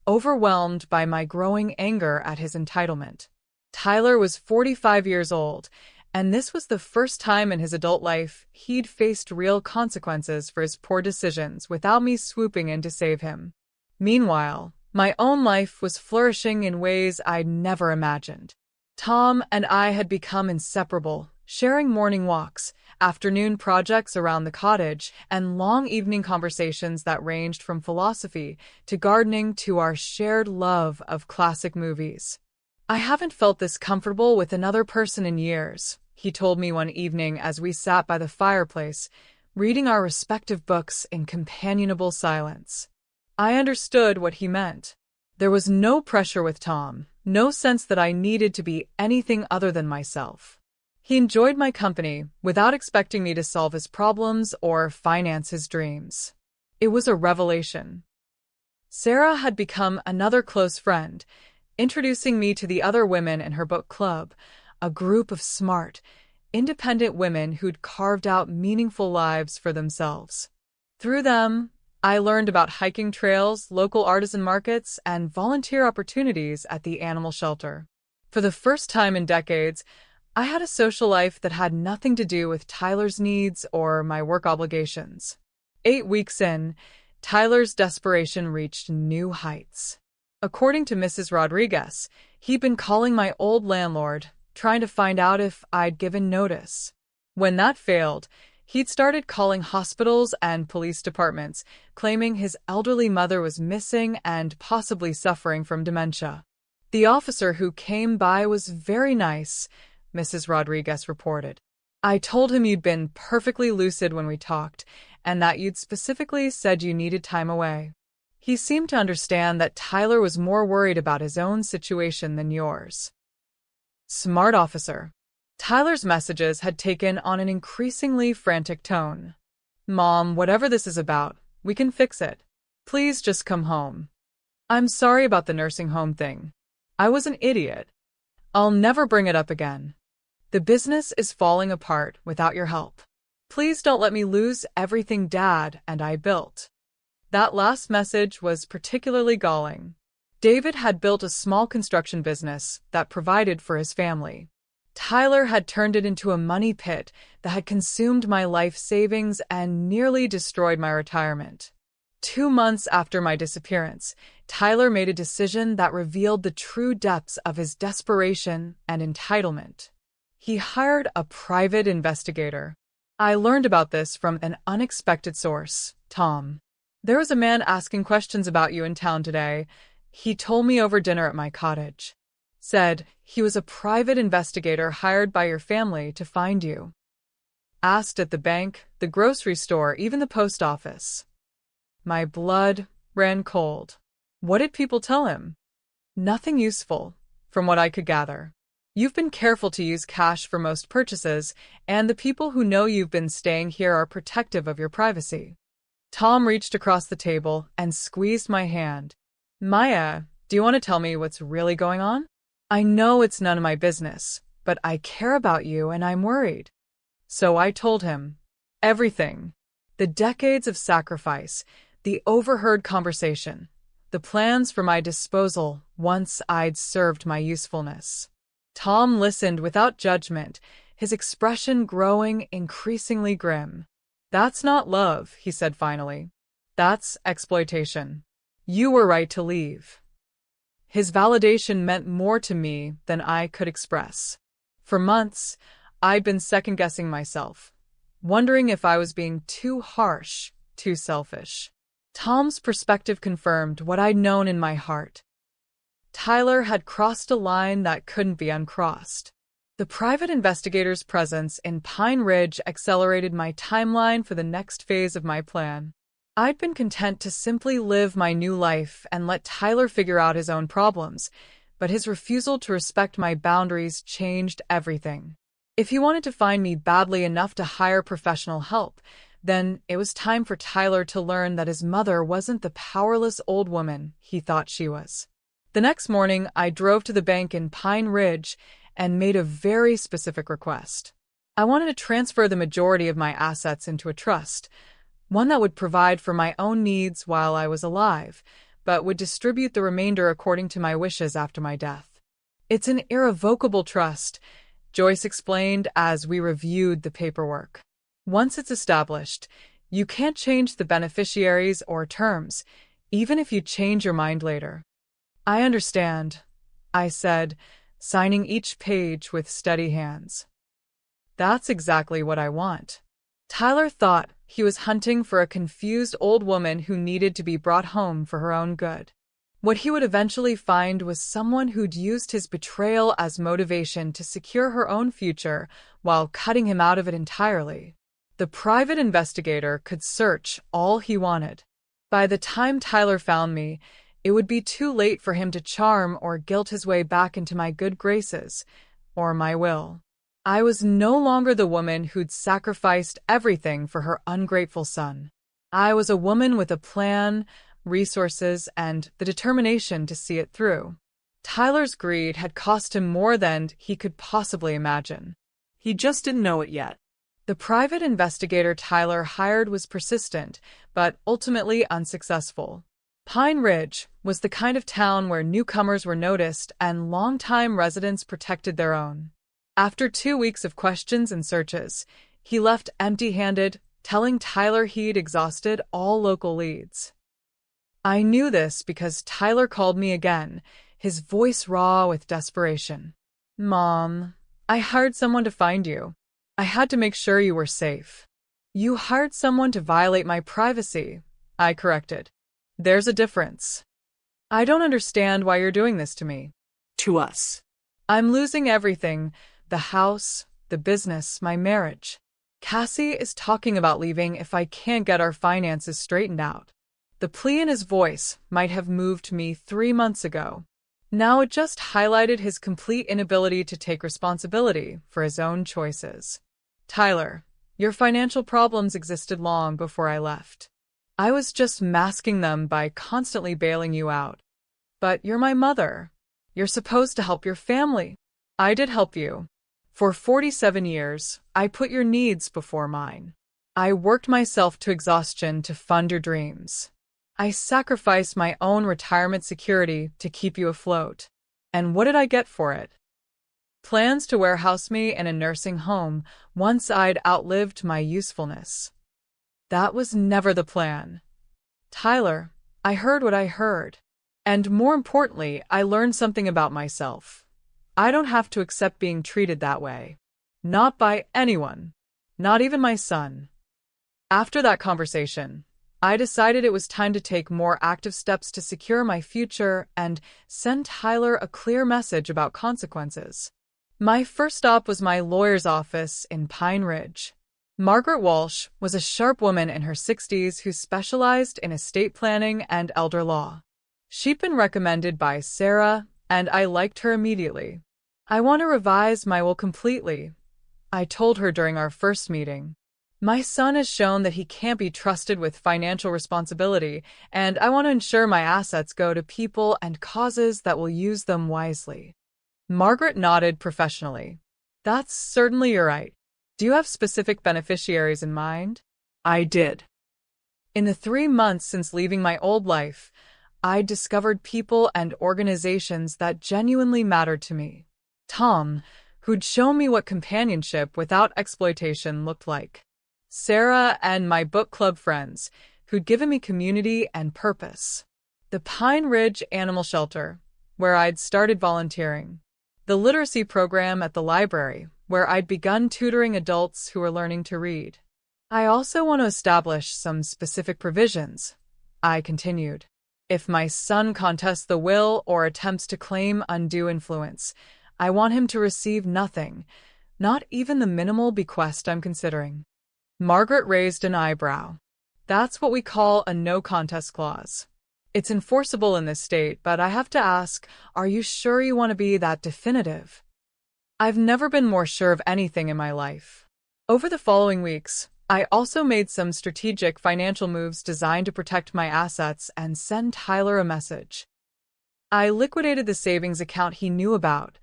overwhelmed by my growing anger at his entitlement. Tyler was 45 years old, and this was the first time in his adult life he'd faced real consequences for his poor decisions without me swooping in to save him. Meanwhile, my own life was flourishing in ways I'd never imagined. Tom and I had become inseparable, sharing morning walks, afternoon projects around the cottage, and long evening conversations that ranged from philosophy to gardening to our shared love of classic movies. I haven't felt this comfortable with another person in years, he told me one evening as we sat by the fireplace, reading our respective books in companionable silence. I understood what he meant. There was no pressure with Tom, no sense that I needed to be anything other than myself. He enjoyed my company without expecting me to solve his problems or finance his dreams. It was a revelation. Sarah had become another close friend, introducing me to the other women in her book club, a group of smart, independent women who'd carved out meaningful lives for themselves. Through them, I learned about hiking trails, local artisan markets, and volunteer opportunities at the animal shelter. For the first time in decades, I had a social life that had nothing to do with Tyler's needs or my work obligations. 8 weeks in, Tyler's desperation reached new heights. According to Mrs. Rodriguez, he'd been calling my old landlord, trying to find out if I'd given notice. When that failed, he'd started calling hospitals and police departments, claiming his elderly mother was missing and possibly suffering from dementia. The officer who came by was very nice, Mrs. Rodriguez reported. I told him you'd been perfectly lucid when we talked, and that you'd specifically said you needed time away. He seemed to understand that Tyler was more worried about his own situation than yours. Smart officer. Tyler's messages had taken on an increasingly frantic tone. Mom, whatever this is about, we can fix it. Please just come home. I'm sorry about the nursing home thing. I was an idiot. I'll never bring it up again. The business is falling apart without your help. Please don't let me lose everything Dad and I built. That last message was particularly galling. David had built a small construction business that provided for his family. Tyler had turned it into a money pit that had consumed my life savings and nearly destroyed my retirement. 2 months after my disappearance, Tyler made a decision that revealed the true depths of his desperation and entitlement. He hired a private investigator. I learned about this from an unexpected source, Tom. There was a man asking questions about you in town today. He told me over dinner at my cottage. Said he was a private investigator hired by your family to find you. Asked at the bank, the grocery store, even the post office. My blood ran cold. What did people tell him? Nothing useful, from what I could gather. You've been careful to use cash for most purchases, and the people who know you've been staying here are protective of your privacy. Tom reached across the table and squeezed my hand. Maya, do you want to tell me what's really going on? I know it's none of my business, but I care about you and I'm worried. So I told him everything. The decades of sacrifice, the overheard conversation, the plans for my disposal once I'd served my usefulness. Tom listened without judgment, his expression growing increasingly grim. "That's not love," he said finally. "That's exploitation. You were right to leave." His validation meant more to me than I could express. For months, I'd been second-guessing myself, wondering if I was being too harsh, too selfish. Tom's perspective confirmed what I'd known in my heart. Tyler had crossed a line that couldn't be uncrossed. The private investigator's presence in Pine Ridge accelerated my timeline for the next phase of my plan. I'd been content to simply live my new life and let Tyler figure out his own problems, but his refusal to respect my boundaries changed everything. If he wanted to find me badly enough to hire professional help, then it was time for Tyler to learn that his mother wasn't the powerless old woman he thought she was. The next morning, I drove to the bank in Pine Ridge and made a very specific request. I wanted to transfer the majority of my assets into a trust, one that would provide for my own needs while I was alive, but would distribute the remainder according to my wishes after my death. "It's an irrevocable trust," Joyce explained as we reviewed the paperwork. "Once it's established, you can't change the beneficiaries or terms, even if you change your mind later." "I understand," I said, signing each page with steady hands. "That's exactly what I want." Tyler thought he was hunting for a confused old woman who needed to be brought home for her own good. What he would eventually find was someone who'd used his betrayal as motivation to secure her own future while cutting him out of it entirely. The private investigator could search all he wanted. By the time Tyler found me, it would be too late for him to charm or guilt his way back into my good graces, or my will. I was no longer the woman who'd sacrificed everything for her ungrateful son. I was a woman with a plan, resources, and the determination to see it through. Tyler's greed had cost him more than he could possibly imagine. He just didn't know it yet. The private investigator Tyler hired was persistent, but ultimately unsuccessful. Pine Ridge was the kind of town where newcomers were noticed and longtime residents protected their own. After 2 weeks of questions and searches, he left empty-handed, telling Tyler he'd exhausted all local leads. I knew this because Tyler called me again, his voice raw with desperation. "Mom, I hired someone to find you. I had to make sure you were safe." "You hired someone to violate my privacy," I corrected. "There's a difference. I don't understand why you're doing this to me." To us. "I'm losing everything, the house, the business, my marriage. Cassie is talking about leaving if I can't get our finances straightened out." The plea in his voice might have moved me 3 months ago. Now it just highlighted his complete inability to take responsibility for his own choices. "Tyler, your financial problems existed long before I left. I was just masking them by constantly bailing you out. But you're my mother. You're supposed to help your family. I did help you. For 47 years, I put your needs before mine. I worked myself to exhaustion to fund your dreams. I sacrificed my own retirement security to keep you afloat. And what did I get for it? Plans to warehouse me in a nursing home once I'd outlived my usefulness. That was never the plan. Tyler, I heard what I heard. And more importantly, I learned something about myself. I don't have to accept being treated that way. Not by anyone. Not even my son." After that conversation, I decided it was time to take more active steps to secure my future and send Tyler a clear message about consequences. My first stop was my lawyer's office in Pine Ridge. Margaret Walsh was a sharp woman in her 60s who specialized in estate planning and elder law. She'd been recommended by Sarah, and I liked her immediately. "I want to revise my will completely," I told her during our first meeting. "My son has shown that he can't be trusted with financial responsibility, and I want to ensure my assets go to people and causes that will use them wisely." Margaret nodded professionally. "That's certainly your right. Do you have specific beneficiaries in mind? I did. In the 3 months since leaving my old life, I discovered people and organizations that genuinely mattered to me. Tom, who'd shown me what companionship without exploitation looked like. Sarah and my book club friends, who'd given me community and purpose. The Pine Ridge Animal Shelter, where I'd started volunteering. The literacy program at the library, where I'd begun tutoring adults who were learning to read. I also want to establish some specific provisions, I continued. If my son contests the will or attempts to claim undue influence, I want him to receive nothing, not even the minimal bequest I'm considering. Margaret raised an eyebrow. That's what we call a no contest clause. It's enforceable in this state, but I have to ask, are you sure you want to be that definitive? I've never been more sure of anything in my life. Over the following weeks, I also made some strategic financial moves designed to protect my assets and send Tyler a message. I liquidated the savings account he knew about,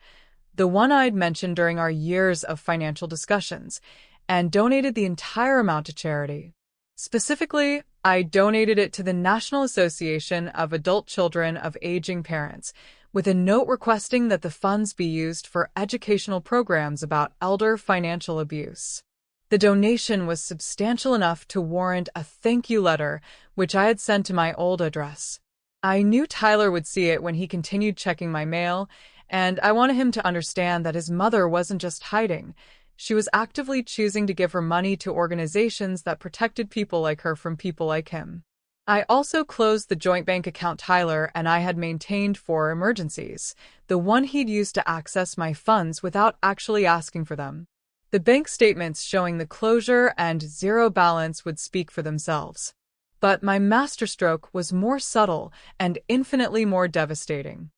the one I'd mentioned during our years of financial discussions, and donated the entire amount to charity. Specifically, I donated it to the National Association of Adult Children of Aging Parents, with a note requesting that the funds be used for educational programs about elder financial abuse. The donation was substantial enough to warrant a thank you letter, which I had sent to my old address. I knew Tyler would see it when he continued checking my mail, and I wanted him to understand that his mother wasn't just hiding. She was actively choosing to give her money to organizations that protected people like her from people like him. I also closed the joint bank account Tyler and I had maintained for emergencies, the one he'd used to access my funds without actually asking for them. The bank statements showing the closure and zero balance would speak for themselves. But my masterstroke was more subtle and infinitely more devastating.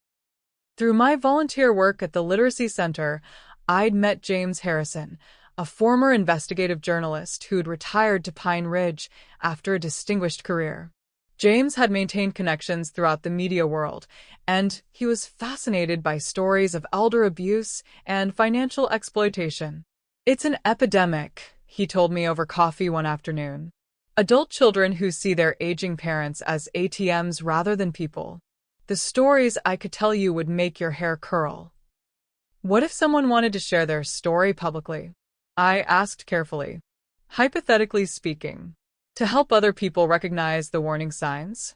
Through my volunteer work at the Literacy Center, I'd met James Harrison, a former investigative journalist who'd retired to Pine Ridge after a distinguished career. James had maintained connections throughout the media world, and he was fascinated by stories of elder abuse and financial exploitation. It's an epidemic, he told me over coffee one afternoon. Adult children who see their aging parents as ATMs rather than people. The stories I could tell you would make your hair curl. What if someone wanted to share their story publicly? I asked carefully. Hypothetically speaking, to help other people recognize the warning signs?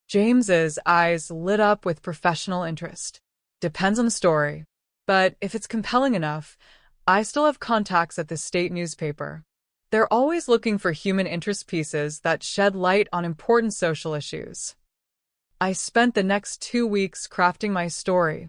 James's eyes lit up with professional interest. Depends on the story. But if it's compelling enough, I still have contacts at the state newspaper. They're always looking for human interest pieces that shed light on important social issues. I spent the next 2 weeks crafting my story.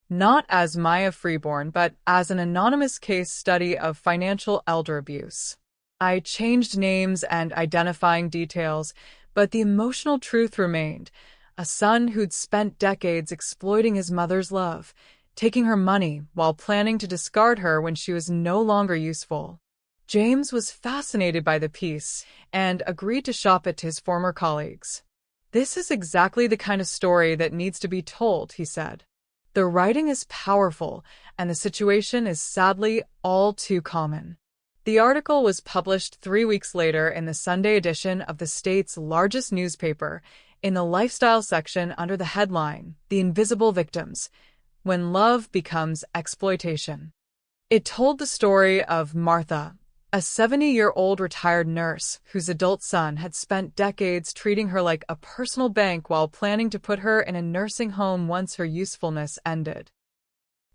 Not as Maya Freeborn, but as an anonymous case study of financial elder abuse. I changed names and identifying details, but the emotional truth remained. A son who'd spent decades exploiting his mother's love, taking her money while planning to discard her when she was no longer useful. James was fascinated by the piece and agreed to shop it to his former colleagues. This is exactly the kind of story that needs to be told, he said. The writing is powerful, and the situation is sadly all too common. The article was published 3 weeks later in the Sunday edition of the state's largest newspaper, in the lifestyle section under the headline, "The Invisible Victims: When Love Becomes Exploitation." It told the story of Martha, a 70-year-old retired nurse whose adult son had spent decades treating her like a personal bank while planning to put her in a nursing home once her usefulness ended.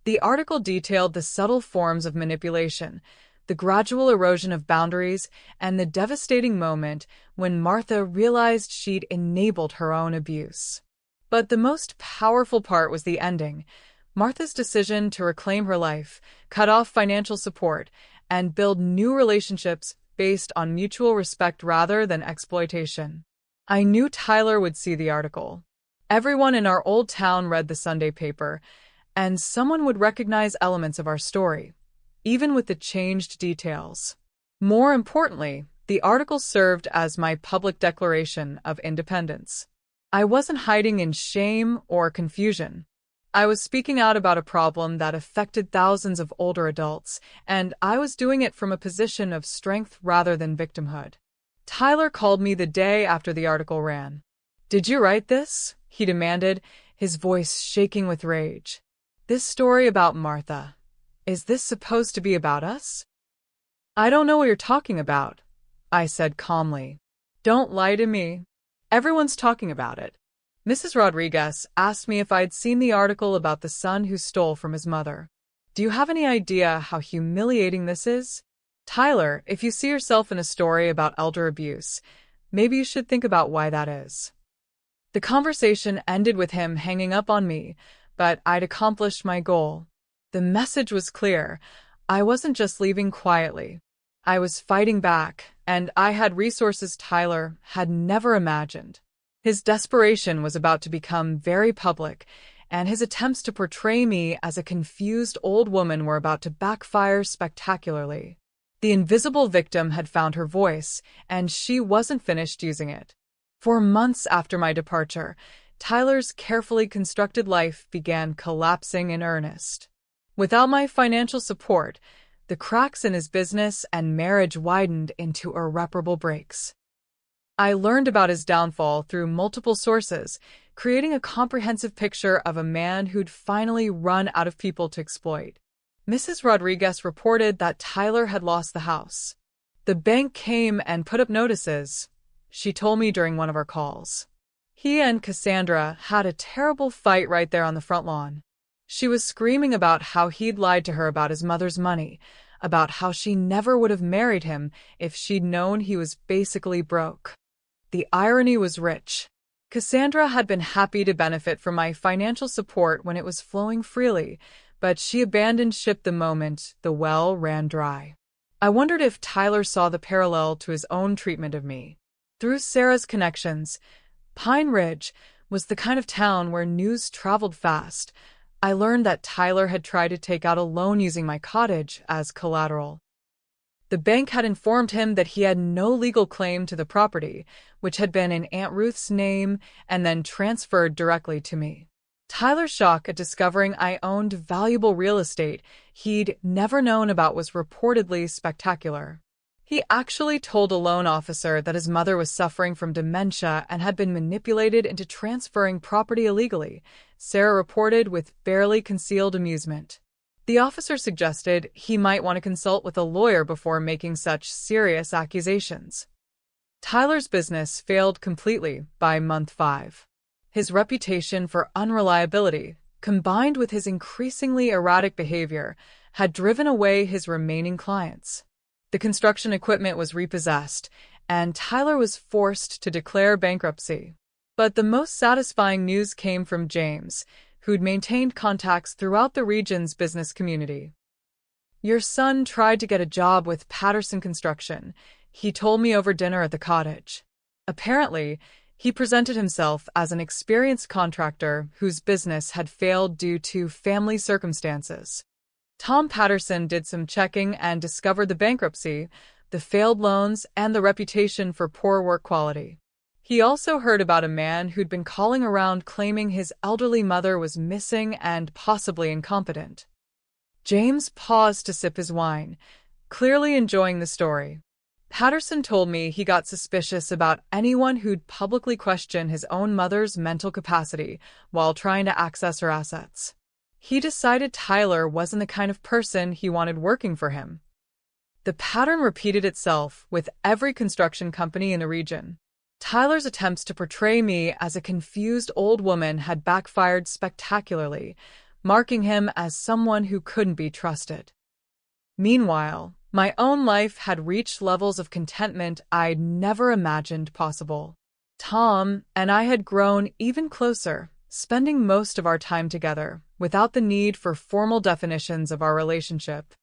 The article detailed the subtle forms of manipulation, the gradual erosion of boundaries, and the devastating moment when Martha realized she'd enabled her own abuse. But the most powerful part was the ending. Martha's decision to reclaim her life, cut off financial support, and build new relationships based on mutual respect rather than exploitation. I knew Tyler would see the article. Everyone in our old town read the Sunday paper, and someone would recognize elements of our story, even with the changed details. More importantly, the article served as my public declaration of independence. I wasn't hiding in shame or confusion. I was speaking out about a problem that affected thousands of older adults, and I was doing it from a position of strength rather than victimhood. Tyler called me the day after the article ran. "Did you write this?" he demanded, his voice shaking with rage. "This story about Martha. Is this supposed to be about us?" "I don't know what you're talking about," I said calmly. "Don't lie to me. Everyone's talking about it." Mrs. Rodriguez asked me if I'd seen the article about the son who stole from his mother. "Do you have any idea how humiliating this is? Tyler, if you see yourself in a story about elder abuse, maybe you should think about why that is." The conversation ended with him hanging up on me, but I'd accomplished my goal. The message was clear. I wasn't just leaving quietly. I was fighting back, and I had resources Tyler had never imagined. His desperation was about to become very public, and his attempts to portray me as a confused old woman were about to backfire spectacularly. The invisible victim had found her voice, and she wasn't finished using it. For months after my departure, Tyler's carefully constructed life began collapsing in earnest. Without my financial support, the cracks in his business and marriage widened into irreparable breaks. I learned about his downfall through multiple sources, creating a comprehensive picture of a man who'd finally run out of people to exploit. Mrs. Rodriguez reported that Tyler had lost the house. The bank came and put up notices, she told me during one of our calls. He and Cassandra had a terrible fight right there on the front lawn. She was screaming about how he'd lied to her about his mother's money, about how she never would have married him if she'd known he was basically broke. The irony was rich. Cassandra had been happy to benefit from my financial support when it was flowing freely, but she abandoned ship the moment the well ran dry. I wondered if Tyler saw the parallel to his own treatment of me. Through Sarah's connections, Pine Ridge was the kind of town where news traveled fast. I learned that Tyler had tried to take out a loan using my cottage as collateral. The bank had informed him that he had no legal claim to the property, which had been in Aunt Ruth's name and then transferred directly to me. Tyler's shock at discovering I owned valuable real estate he'd never known about was reportedly spectacular. He actually told a loan officer that his mother was suffering from dementia and had been manipulated into transferring property illegally, Sarah reported with barely concealed amusement. The officer suggested he might want to consult with a lawyer before making such serious accusations. Tyler's business failed completely by month 5. His reputation for unreliability, combined with his increasingly erratic behavior, had driven away his remaining clients. The construction equipment was repossessed, and Tyler was forced to declare bankruptcy. But the most satisfying news came from James, who'd maintained contacts throughout the region's business community. "Your son tried to get a job with Patterson Construction," he told me over dinner at the cottage. Apparently, he presented himself as an experienced contractor whose business had failed due to family circumstances. Tom Patterson did some checking and discovered the bankruptcy, the failed loans, and the reputation for poor work quality. He also heard about a man who'd been calling around claiming his elderly mother was missing and possibly incompetent. James paused to sip his wine, clearly enjoying the story. Patterson told me he got suspicious about anyone who'd publicly question his own mother's mental capacity while trying to access her assets. He decided Tyler wasn't the kind of person he wanted working for him. The pattern repeated itself with every construction company in the region. Tyler's attempts to portray me as a confused old woman had backfired spectacularly, marking him as someone who couldn't be trusted. Meanwhile, my own life had reached levels of contentment I'd never imagined possible. Tom and I had grown even closer, spending most of our time together, without the need for formal definitions of our relationship.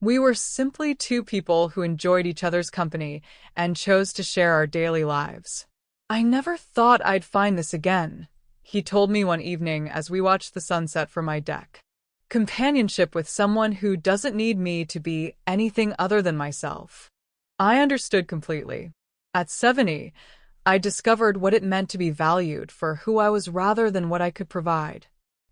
We were simply two people who enjoyed each other's company and chose to share our daily lives. "I never thought I'd find this again," he told me one evening as we watched the sunset from my deck. "Companionship with someone who doesn't need me to be anything other than myself." I understood completely. At 70, I discovered what it meant to be valued for who I was rather than what I could provide.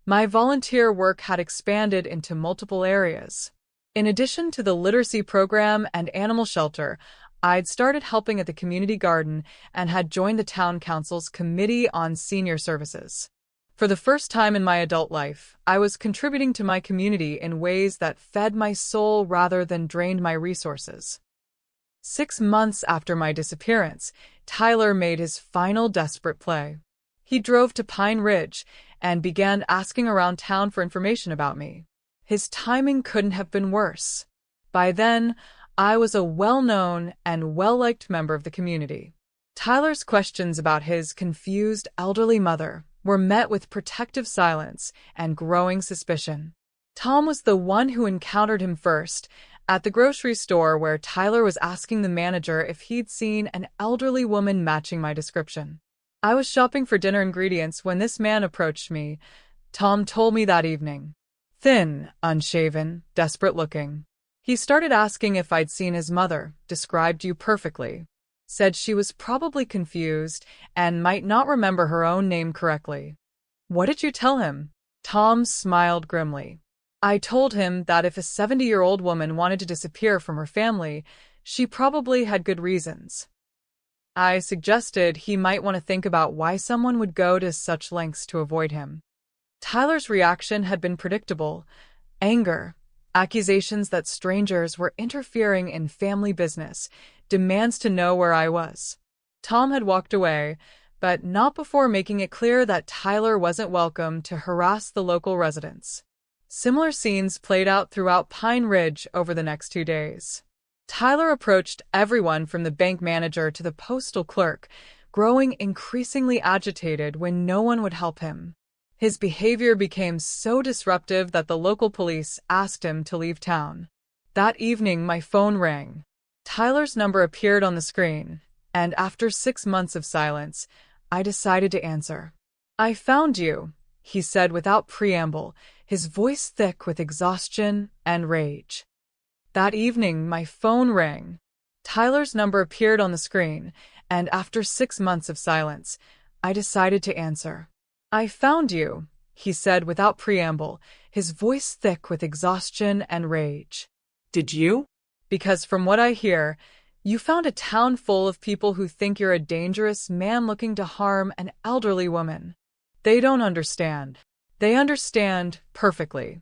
My volunteer work had expanded into multiple areas. In addition to the literacy program and animal shelter, I'd started helping at the community garden and had joined the town council's Committee on Senior Services. For the first time in my adult life, I was contributing to my community in ways that fed my soul rather than drained my resources. 6 months after my disappearance, Tyler made his final desperate play. He drove to Pine Ridge and began asking around town for information about me. His timing couldn't have been worse. By then, I was a well-known and well-liked member of the community. Tyler's questions about his confused elderly mother were met with protective silence and growing suspicion. Tom was the one who encountered him first, at the grocery store where Tyler was asking the manager if he'd seen an elderly woman matching my description. I was shopping for dinner ingredients when this man approached me, Tom told me that evening. Thin, unshaven, desperate-looking. He started asking if I'd seen his mother, described you perfectly. Said she was probably confused and might not remember her own name correctly. What did you tell him? Tom smiled grimly. I told him that if a 70-year-old woman wanted to disappear from her family, she probably had good reasons. I suggested he might want to think about why someone would go to such lengths to avoid him. Tyler's reaction had been predictable: anger, accusations that strangers were interfering in family business, demands to know where I was. Tom had walked away, but not before making it clear that Tyler wasn't welcome to harass the local residents. Similar scenes played out throughout Pine Ridge over the next 2 days. Tyler approached everyone from the bank manager to the postal clerk, growing increasingly agitated when no one would help him. His behavior became so disruptive that the local police asked him to leave town. That evening, my phone rang. Tyler's number appeared on the screen, and after 6 months of silence, I decided to answer. "I found you," he said without preamble, his voice thick with exhaustion and rage. That evening, my phone rang. Tyler's number appeared on the screen, and after 6 months of silence, I decided to answer. "I found you," he said without preamble, his voice thick with exhaustion and rage. Did you? Because from what I hear, you found a town full of people who think you're a dangerous man looking to harm an elderly woman. They don't understand. They understand perfectly.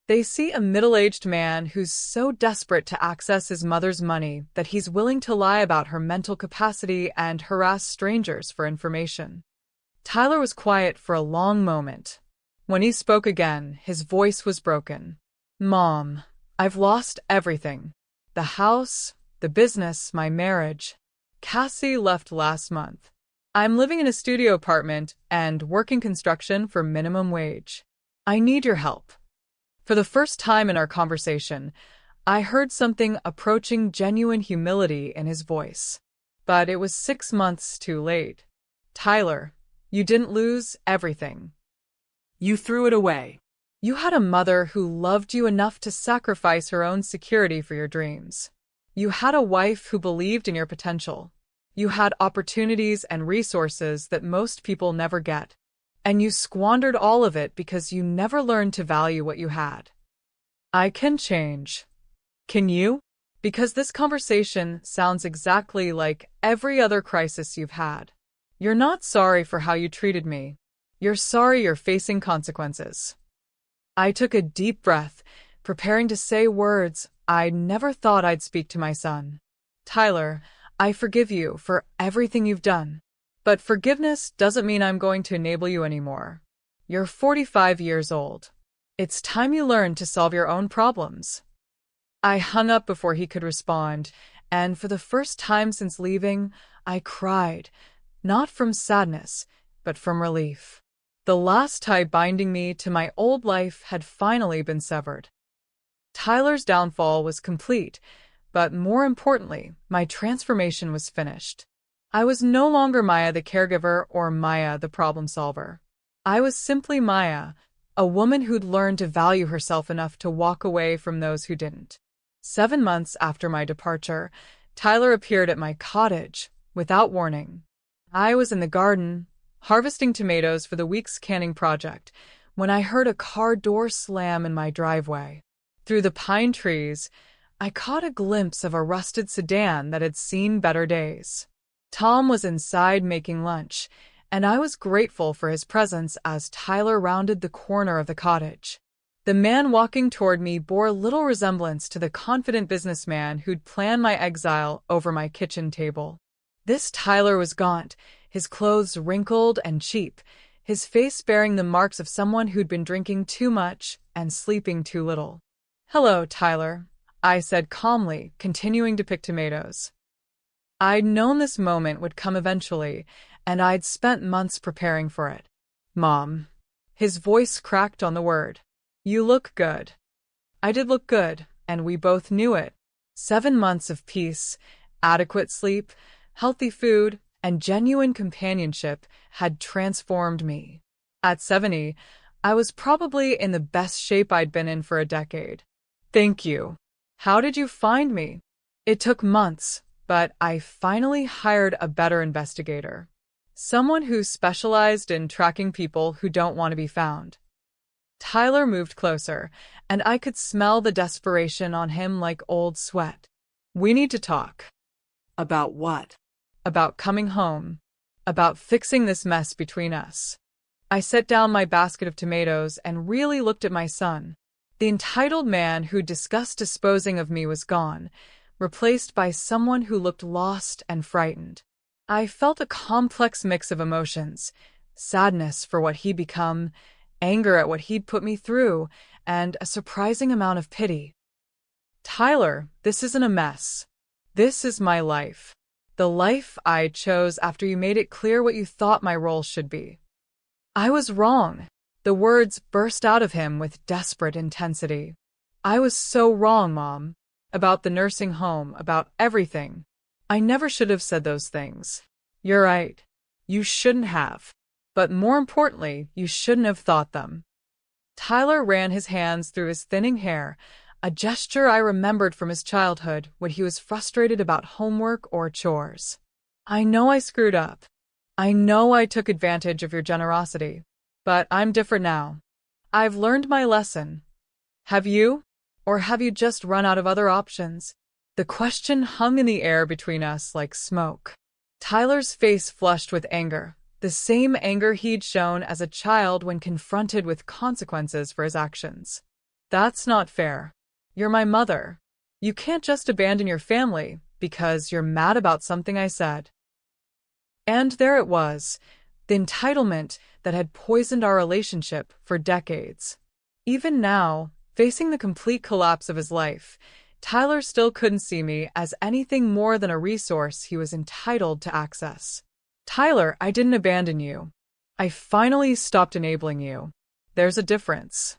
They see a middle-aged man who's so desperate to access his mother's money that he's willing to lie about her mental capacity and harass strangers for information. Tyler was quiet for a long moment. When he spoke again, his voice was broken. "Mom, I've lost everything. The house, the business, my marriage. Cassie left last month. I'm living in a studio apartment and working construction for minimum wage. I need your help." For the first time in our conversation, I heard something approaching genuine humility in his voice. But it was 6 months too late. "Tyler, you didn't lose everything. You threw it away. You had a mother who loved you enough to sacrifice her own security for your dreams. You had a wife who believed in your potential. You had opportunities and resources that most people never get. And you squandered all of it because you never learned to value what you had. I can change. Can you? Because this conversation sounds exactly like every other crisis you've had. You're not sorry for how you treated me. You're sorry you're facing consequences." I took a deep breath, preparing to say words I never thought I'd speak to my son. "Tyler, I forgive you for everything you've done. But forgiveness doesn't mean I'm going to enable you anymore. You're 45 years old. It's time you learned to solve your own problems." I hung up before he could respond, and for the first time since leaving, I cried, not from sadness, but from relief. The last tie binding me to my old life had finally been severed. Tyler's downfall was complete, but more importantly, my transformation was finished. I was no longer Maya the caregiver or Maya the problem solver. I was simply Maya, a woman who'd learned to value herself enough to walk away from those who didn't. 7 months after my departure, Tyler appeared at my cottage without warning. I was in the garden, harvesting tomatoes for the week's canning project, when I heard a car door slam in my driveway. Through the pine trees, I caught a glimpse of a rusted sedan that had seen better days. Tom was inside making lunch, and I was grateful for his presence as Tyler rounded the corner of the cottage. The man walking toward me bore little resemblance to the confident businessman who'd planned my exile over my kitchen table. This Tyler was gaunt, his clothes wrinkled and cheap, his face bearing the marks of someone who'd been drinking too much and sleeping too little. "Hello, Tyler," I said calmly, continuing to pick tomatoes. I'd known this moment would come eventually, and I'd spent months preparing for it. "Mom." His voice cracked on the word. "You look good." I did look good, and we both knew it. 7 months of peace, adequate sleep, healthy food, and genuine companionship had transformed me. At 70, I was probably in the best shape I'd been in for a decade. "Thank you. How did you find me?" "It took months, but I finally hired a better investigator. Someone who specialized in tracking people who don't want to be found." Tyler moved closer, and I could smell the desperation on him like old sweat. "We need to talk." About what? "About coming home. About fixing this mess between us." I set down my basket of tomatoes and really looked at my son. The entitled man who discussed disposing of me was gone, replaced by someone who looked lost and frightened. I felt a complex mix of emotions: sadness for what he'd become, anger at what he'd put me through, and a surprising amount of pity. "Tyler, this isn't a mess. This is my life. The life I chose after you made it clear what you thought my role should be." I was wrong. The words burst out of him with desperate intensity. "I was so wrong, Mom. About the nursing home, about everything. I never should have said those things. You're right. You shouldn't have. But more importantly, you shouldn't have thought them." Tyler ran his hands through his thinning hair, a gesture I remembered from his childhood when he was frustrated about homework or chores. "I know I screwed up. I know I took advantage of your generosity. But I'm different now. I've learned my lesson. Have you? Or have you just run out of other options?" The question hung in the air between us like smoke. Tyler's face flushed with anger, the same anger he'd shown as a child when confronted with consequences for his actions. "That's not fair. You're my mother. You can't just abandon your family because you're mad about something I said." And there it was, the entitlement that had poisoned our relationship for decades. Even now, facing the complete collapse of his life, Tyler still couldn't see me as anything more than a resource he was entitled to access. "Tyler, I didn't abandon you. I finally stopped enabling you. There's a difference."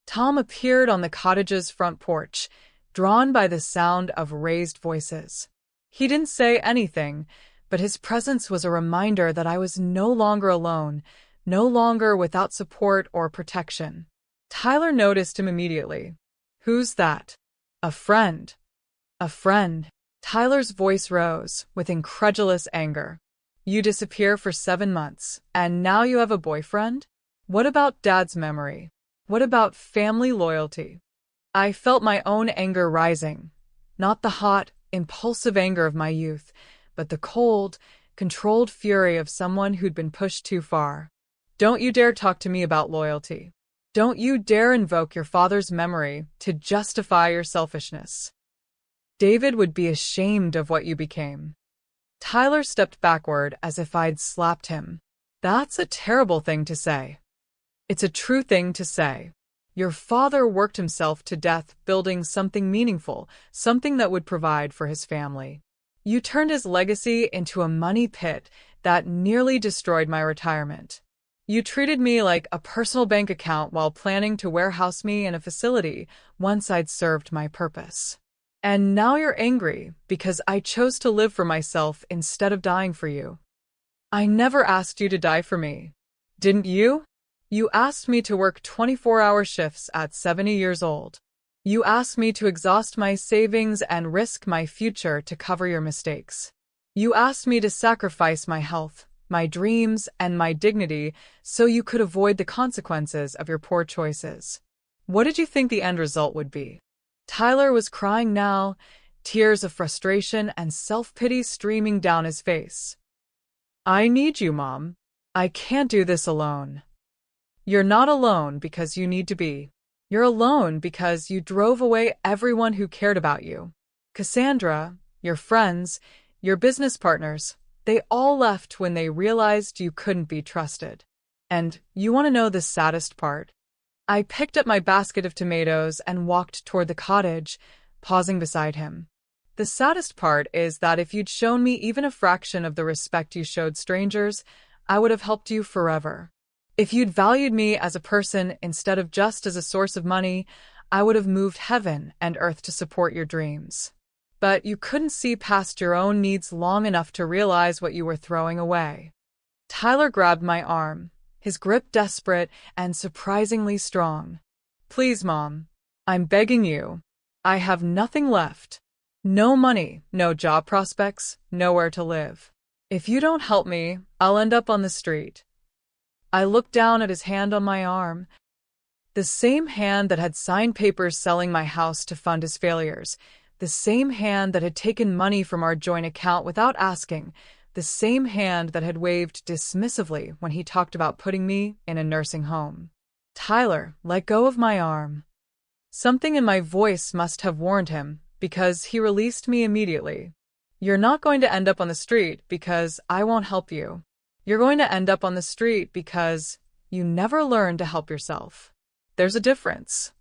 Tom appeared on the cottage's front porch, drawn by the sound of raised voices. He didn't say anything, but his presence was a reminder that I was no longer alone, no longer without support or protection. Tyler noticed him immediately. "Who's that?" "A friend." "A friend." Tyler's voice rose with incredulous anger. "You disappear for 7 months, and now you have a boyfriend? What about Dad's memory? What about family loyalty?" I felt my own anger rising, not the hot, impulsive anger of my youth, but the cold, controlled fury of someone who'd been pushed too far. "Don't you dare talk to me about loyalty. Don't you dare invoke your father's memory to justify your selfishness. David would be ashamed of what you became." Tyler stepped backward as if I'd slapped him. "That's a terrible thing to say." "It's a true thing to say. Your father worked himself to death building something meaningful, something that would provide for his family. You turned his legacy into a money pit that nearly destroyed my retirement. You treated me like a personal bank account while planning to warehouse me in a facility once I'd served my purpose. And now you're angry because I chose to live for myself instead of dying for you. I never asked you to die for me. Didn't you? You asked me to work 24-hour shifts at 70 years old. You asked me to exhaust my savings and risk my future to cover your mistakes. You asked me to sacrifice my health, my dreams, and my dignity so you could avoid the consequences of your poor choices. What did you think the end result would be? Tyler was crying now, tears of frustration and self-pity streaming down his face. I need you, Mom. I can't do this alone. You're not alone because you need to be. You're alone because you drove away everyone who cared about you. Cassandra, your friends, your business partners, they all left when they realized you couldn't be trusted. And you want to know the saddest part? I picked up my basket of tomatoes and walked toward the cottage, pausing beside him. The saddest part is that if you'd shown me even a fraction of the respect you showed strangers, I would have helped you forever. If you'd valued me as a person instead of just as a source of money, I would have moved heaven and earth to support your dreams. But you couldn't see past your own needs long enough to realize what you were throwing away. Tyler grabbed my arm, his grip desperate and surprisingly strong. Please, Mom. I'm begging you. I have nothing left. No money, no job prospects, nowhere to live. If you don't help me, I'll end up on the street. I looked down at his hand on my arm, the same hand that had signed papers selling my house to fund his failures, the same hand that had taken money from our joint account without asking, the same hand that had waved dismissively when he talked about putting me in a nursing home. Tyler let go of my arm. Something in my voice must have warned him, because he released me immediately. You're not going to end up on the street because I won't help you. You're going to end up on the street because you never learned to help yourself. There's a difference.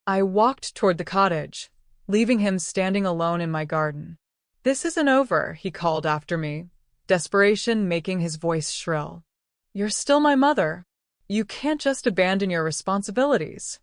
I walked toward the cottage, leaving him standing alone in my garden. This isn't over, he called after me, desperation making his voice shrill. You're still my mother. You can't just abandon your responsibilities.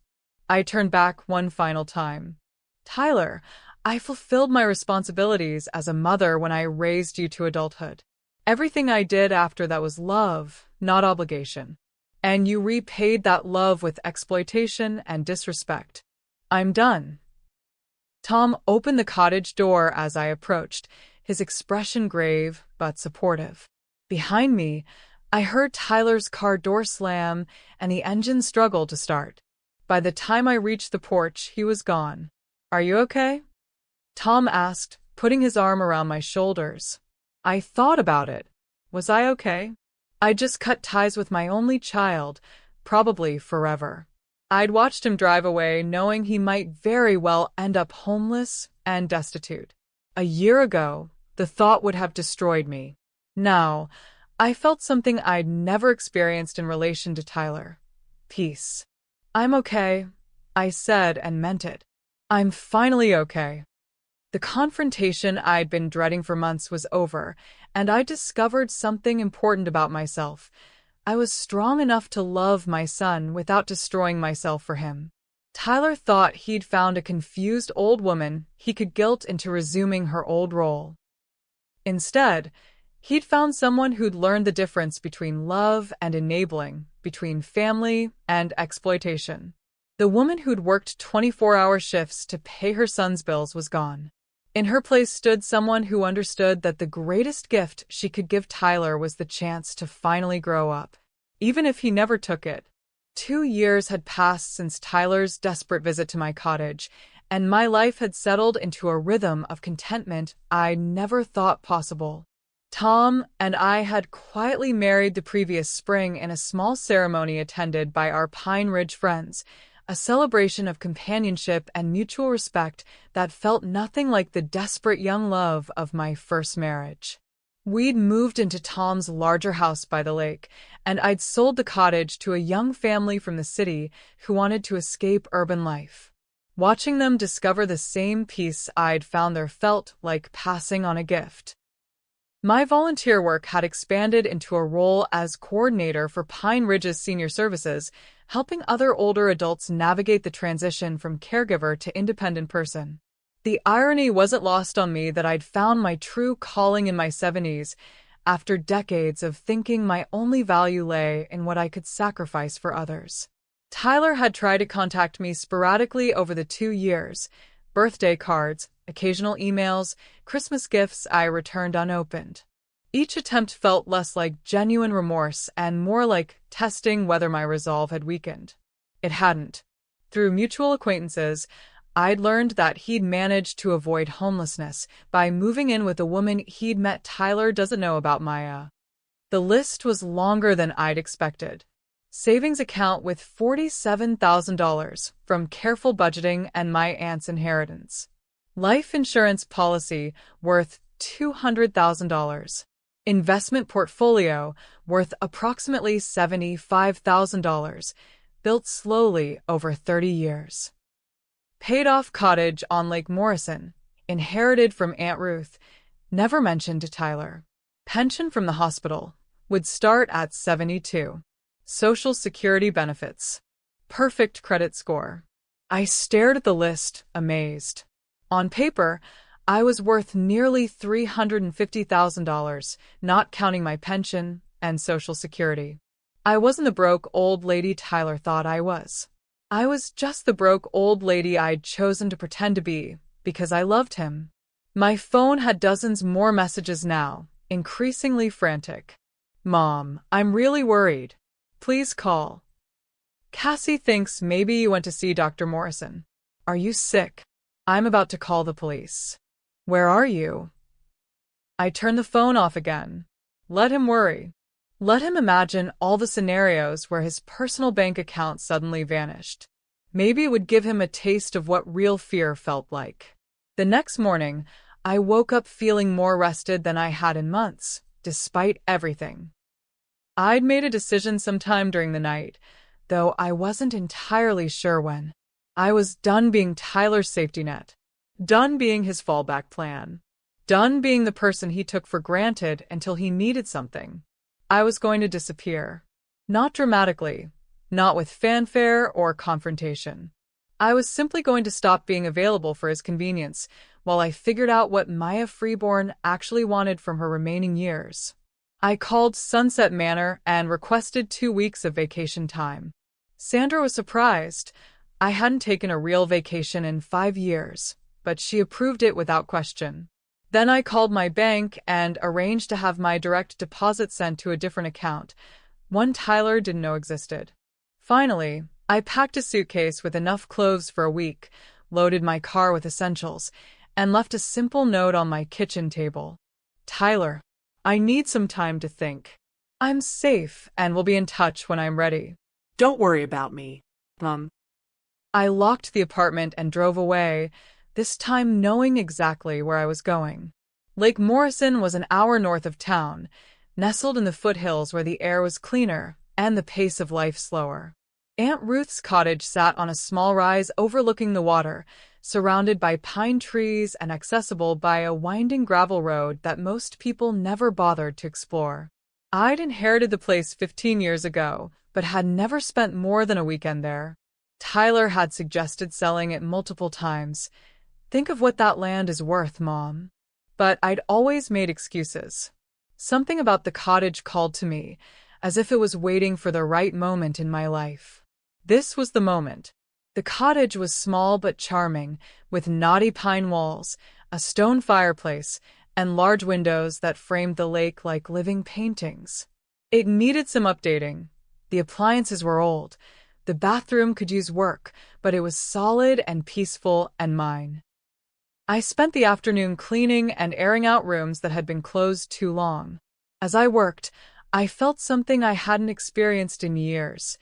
I turned back one final time. Tyler, I fulfilled my responsibilities as a mother when I raised you to adulthood. Everything I did after that was love, not obligation. And you repaid that love with exploitation and disrespect. I'm done. Tom opened the cottage door as I approached, his expression grave but supportive. Behind me, I heard Tyler's car door slam and the engine struggle to start. By the time I reached the porch, he was gone. Are you okay? Tom asked, putting his arm around my shoulders. I thought about it. Was I okay? I just cut ties with my only child, probably forever. I'd watched him drive away knowing he might very well end up homeless and destitute. A year ago, the thought would have destroyed me. Now, I felt something I'd never experienced in relation to Tyler. Peace. I'm okay, I said and meant it. I'm finally okay. The confrontation I'd been dreading for months was over, and I discovered something important about myself. I was strong enough to love my son without destroying myself for him. Tyler thought he'd found a confused old woman he could guilt into resuming her old role. Instead, he'd found someone who'd learned the difference between love and enabling, between family and exploitation. The woman who'd worked 24-hour shifts to pay her son's bills was gone. In her place stood someone who understood that the greatest gift she could give Tyler was the chance to finally grow up, even if he never took it. 2 years had passed since Tyler's desperate visit to my cottage, and my life had settled into a rhythm of contentment I never thought possible. Tom and I had quietly married the previous spring in a small ceremony attended by our Pine Ridge friends, a celebration of companionship and mutual respect that felt nothing like the desperate young love of my first marriage. We'd moved into Tom's larger house by the lake, and I'd sold the cottage to a young family from the city who wanted to escape urban life. Watching them discover the same peace I'd found there felt like passing on a gift. My volunteer work had expanded into a role as coordinator for Pine Ridge's senior services, helping other older adults navigate the transition from caregiver to independent person. The irony wasn't lost on me that I'd found my true calling in my 70s, after decades of thinking my only value lay in what I could sacrifice for others. Tyler had tried to contact me sporadically over the 2 years, birthday cards, occasional emails, Christmas gifts I returned unopened. Each attempt felt less like genuine remorse and more like testing whether my resolve had weakened. It hadn't. Through mutual acquaintances, I'd learned that he'd managed to avoid homelessness by moving in with a woman he'd met. Tyler doesn't know about Maya. The list was longer than I'd expected. Savings account with $47,000 from careful budgeting and my aunt's inheritance. Life insurance policy worth $200,000. Investment portfolio worth approximately $75,000, built slowly over 30 years. Paid-off cottage on Lake Morrison, inherited from Aunt Ruth, never mentioned to Tyler. Pension from the hospital would start at 72. Social Security benefits. Perfect credit score. I stared at the list, amazed. On paper, I was worth nearly $350,000, not counting my pension and Social Security. I wasn't the broke old lady Tyler thought I was. I was just the broke old lady I'd chosen to pretend to be because I loved him. My phone had dozens more messages now, increasingly frantic. Mom, I'm really worried. Please call. Cassie thinks maybe you went to see Dr. Morrison. Are you sick? I'm about to call the police. Where are you? I turned the phone off again. Let him worry. Let him imagine all the scenarios where his personal bank account suddenly vanished. Maybe it would give him a taste of what real fear felt like. The next morning, I woke up feeling more rested than I had in months, despite everything. I'd made a decision sometime during the night, though I wasn't entirely sure when. I was done being Tyler's safety net. Done being his fallback plan. Done being the person he took for granted until he needed something. I was going to disappear. Not dramatically, not with fanfare or confrontation. I was simply going to stop being available for his convenience while I figured out what Maya Freeborn actually wanted from her remaining years. I called Sunset Manor and requested 2 weeks of vacation time. Sandra was surprised. I hadn't taken a real vacation in 5 years, but she approved it without question. Then I called my bank and arranged to have my direct deposit sent to a different account, one Tyler didn't know existed. Finally, I packed a suitcase with enough clothes for a week, loaded my car with essentials, and left a simple note on my kitchen table. Tyler, I need some time to think. I'm safe and will be in touch when I'm ready. Don't worry about me. I locked the apartment and drove away, this time knowing exactly where I was going. Lake Morrison was an hour north of town, nestled in the foothills where the air was cleaner and the pace of life slower. Aunt Ruth's cottage sat on a small rise overlooking the water, surrounded by pine trees and accessible by a winding gravel road that most people never bothered to explore. I'd inherited the place 15 years ago, but had never spent more than a weekend there. Tyler had suggested selling it multiple times. Think of what that land is worth, Mom. But I'd always made excuses. Something about the cottage called to me, as if it was waiting for the right moment in my life. This was the moment. The cottage was small but charming, with knotty pine walls, a stone fireplace, and large windows that framed the lake like living paintings. It needed some updating. The appliances were old. The bathroom could use work, but it was solid and peaceful and mine. I spent the afternoon cleaning and airing out rooms that had been closed too long. As I worked, I felt something I hadn't experienced in years: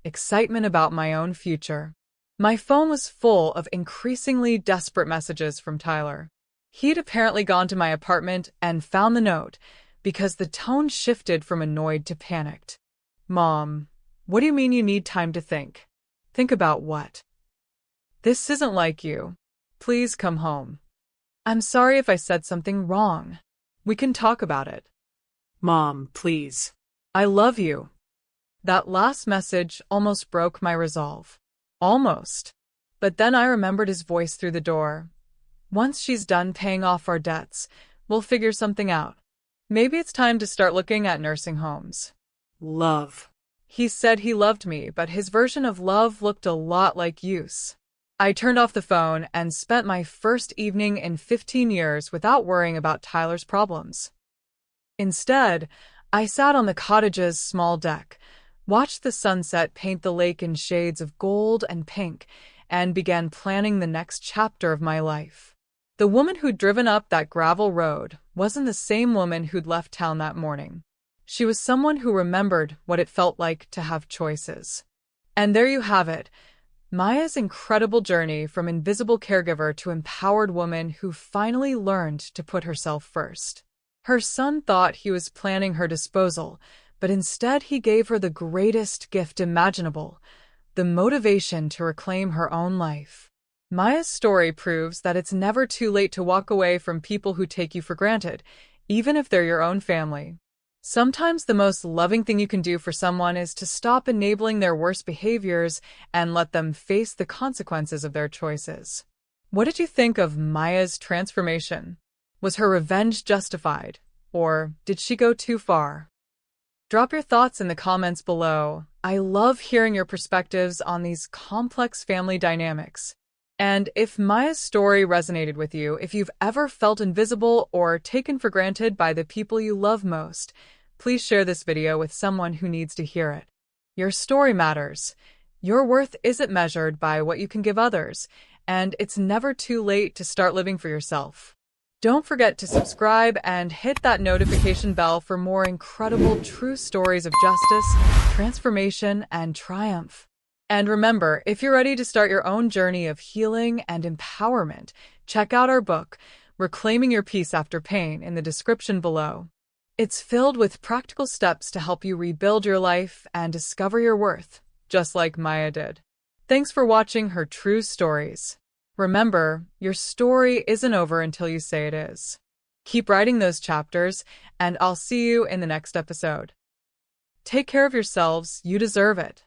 excitement about my own future. My phone was full of increasingly desperate messages from Tyler. He'd apparently gone to my apartment and found the note, because the tone shifted from annoyed to panicked. Mom, what do you mean you need time to think? Think about what? This isn't like you. Please come home. I'm sorry if I said something wrong. We can talk about it. Mom, please. I love you. That last message almost broke my resolve. Almost. But then I remembered his voice through the door. Once she's done paying off our debts, we'll figure something out. Maybe it's time to start looking at nursing homes. Love. He said he loved me, but his version of love looked a lot like use. I turned off the phone and spent my first evening in 15 years without worrying about Tyler's problems. Instead, I sat on the cottage's small deck, watched the sunset paint the lake in shades of gold and pink, and began planning the next chapter of my life. The woman who'd driven up that gravel road wasn't the same woman who'd left town that morning. She was someone who remembered what it felt like to have choices. And there you have it, Maya's incredible journey from invisible caregiver to empowered woman who finally learned to put herself first. Her son thought he was planning her disposal, but instead he gave her the greatest gift imaginable, the motivation to reclaim her own life. Maya's story proves that it's never too late to walk away from people who take you for granted, even if they're your own family. Sometimes the most loving thing you can do for someone is to stop enabling their worst behaviors and let them face the consequences of their choices. What did you think of Maya's transformation? Was her revenge justified, or did she go too far? Drop your thoughts in the comments below. I love hearing your perspectives on these complex family dynamics. And if Maya's story resonated with you, if you've ever felt invisible or taken for granted by the people you love most, please share this video with someone who needs to hear it. Your story matters. Your worth isn't measured by what you can give others, and it's never too late to start living for yourself. Don't forget to subscribe and hit that notification bell for more incredible true stories of justice, transformation, and triumph. And remember, if you're ready to start your own journey of healing and empowerment, check out our book, Reclaiming Your Peace After Pain, in the description below. It's filled with practical steps to help you rebuild your life and discover your worth, just like Maya did. Thanks for watching her true stories. Remember, your story isn't over until you say it is. Keep writing those chapters, and I'll see you in the next episode. Take care of yourselves, you deserve it.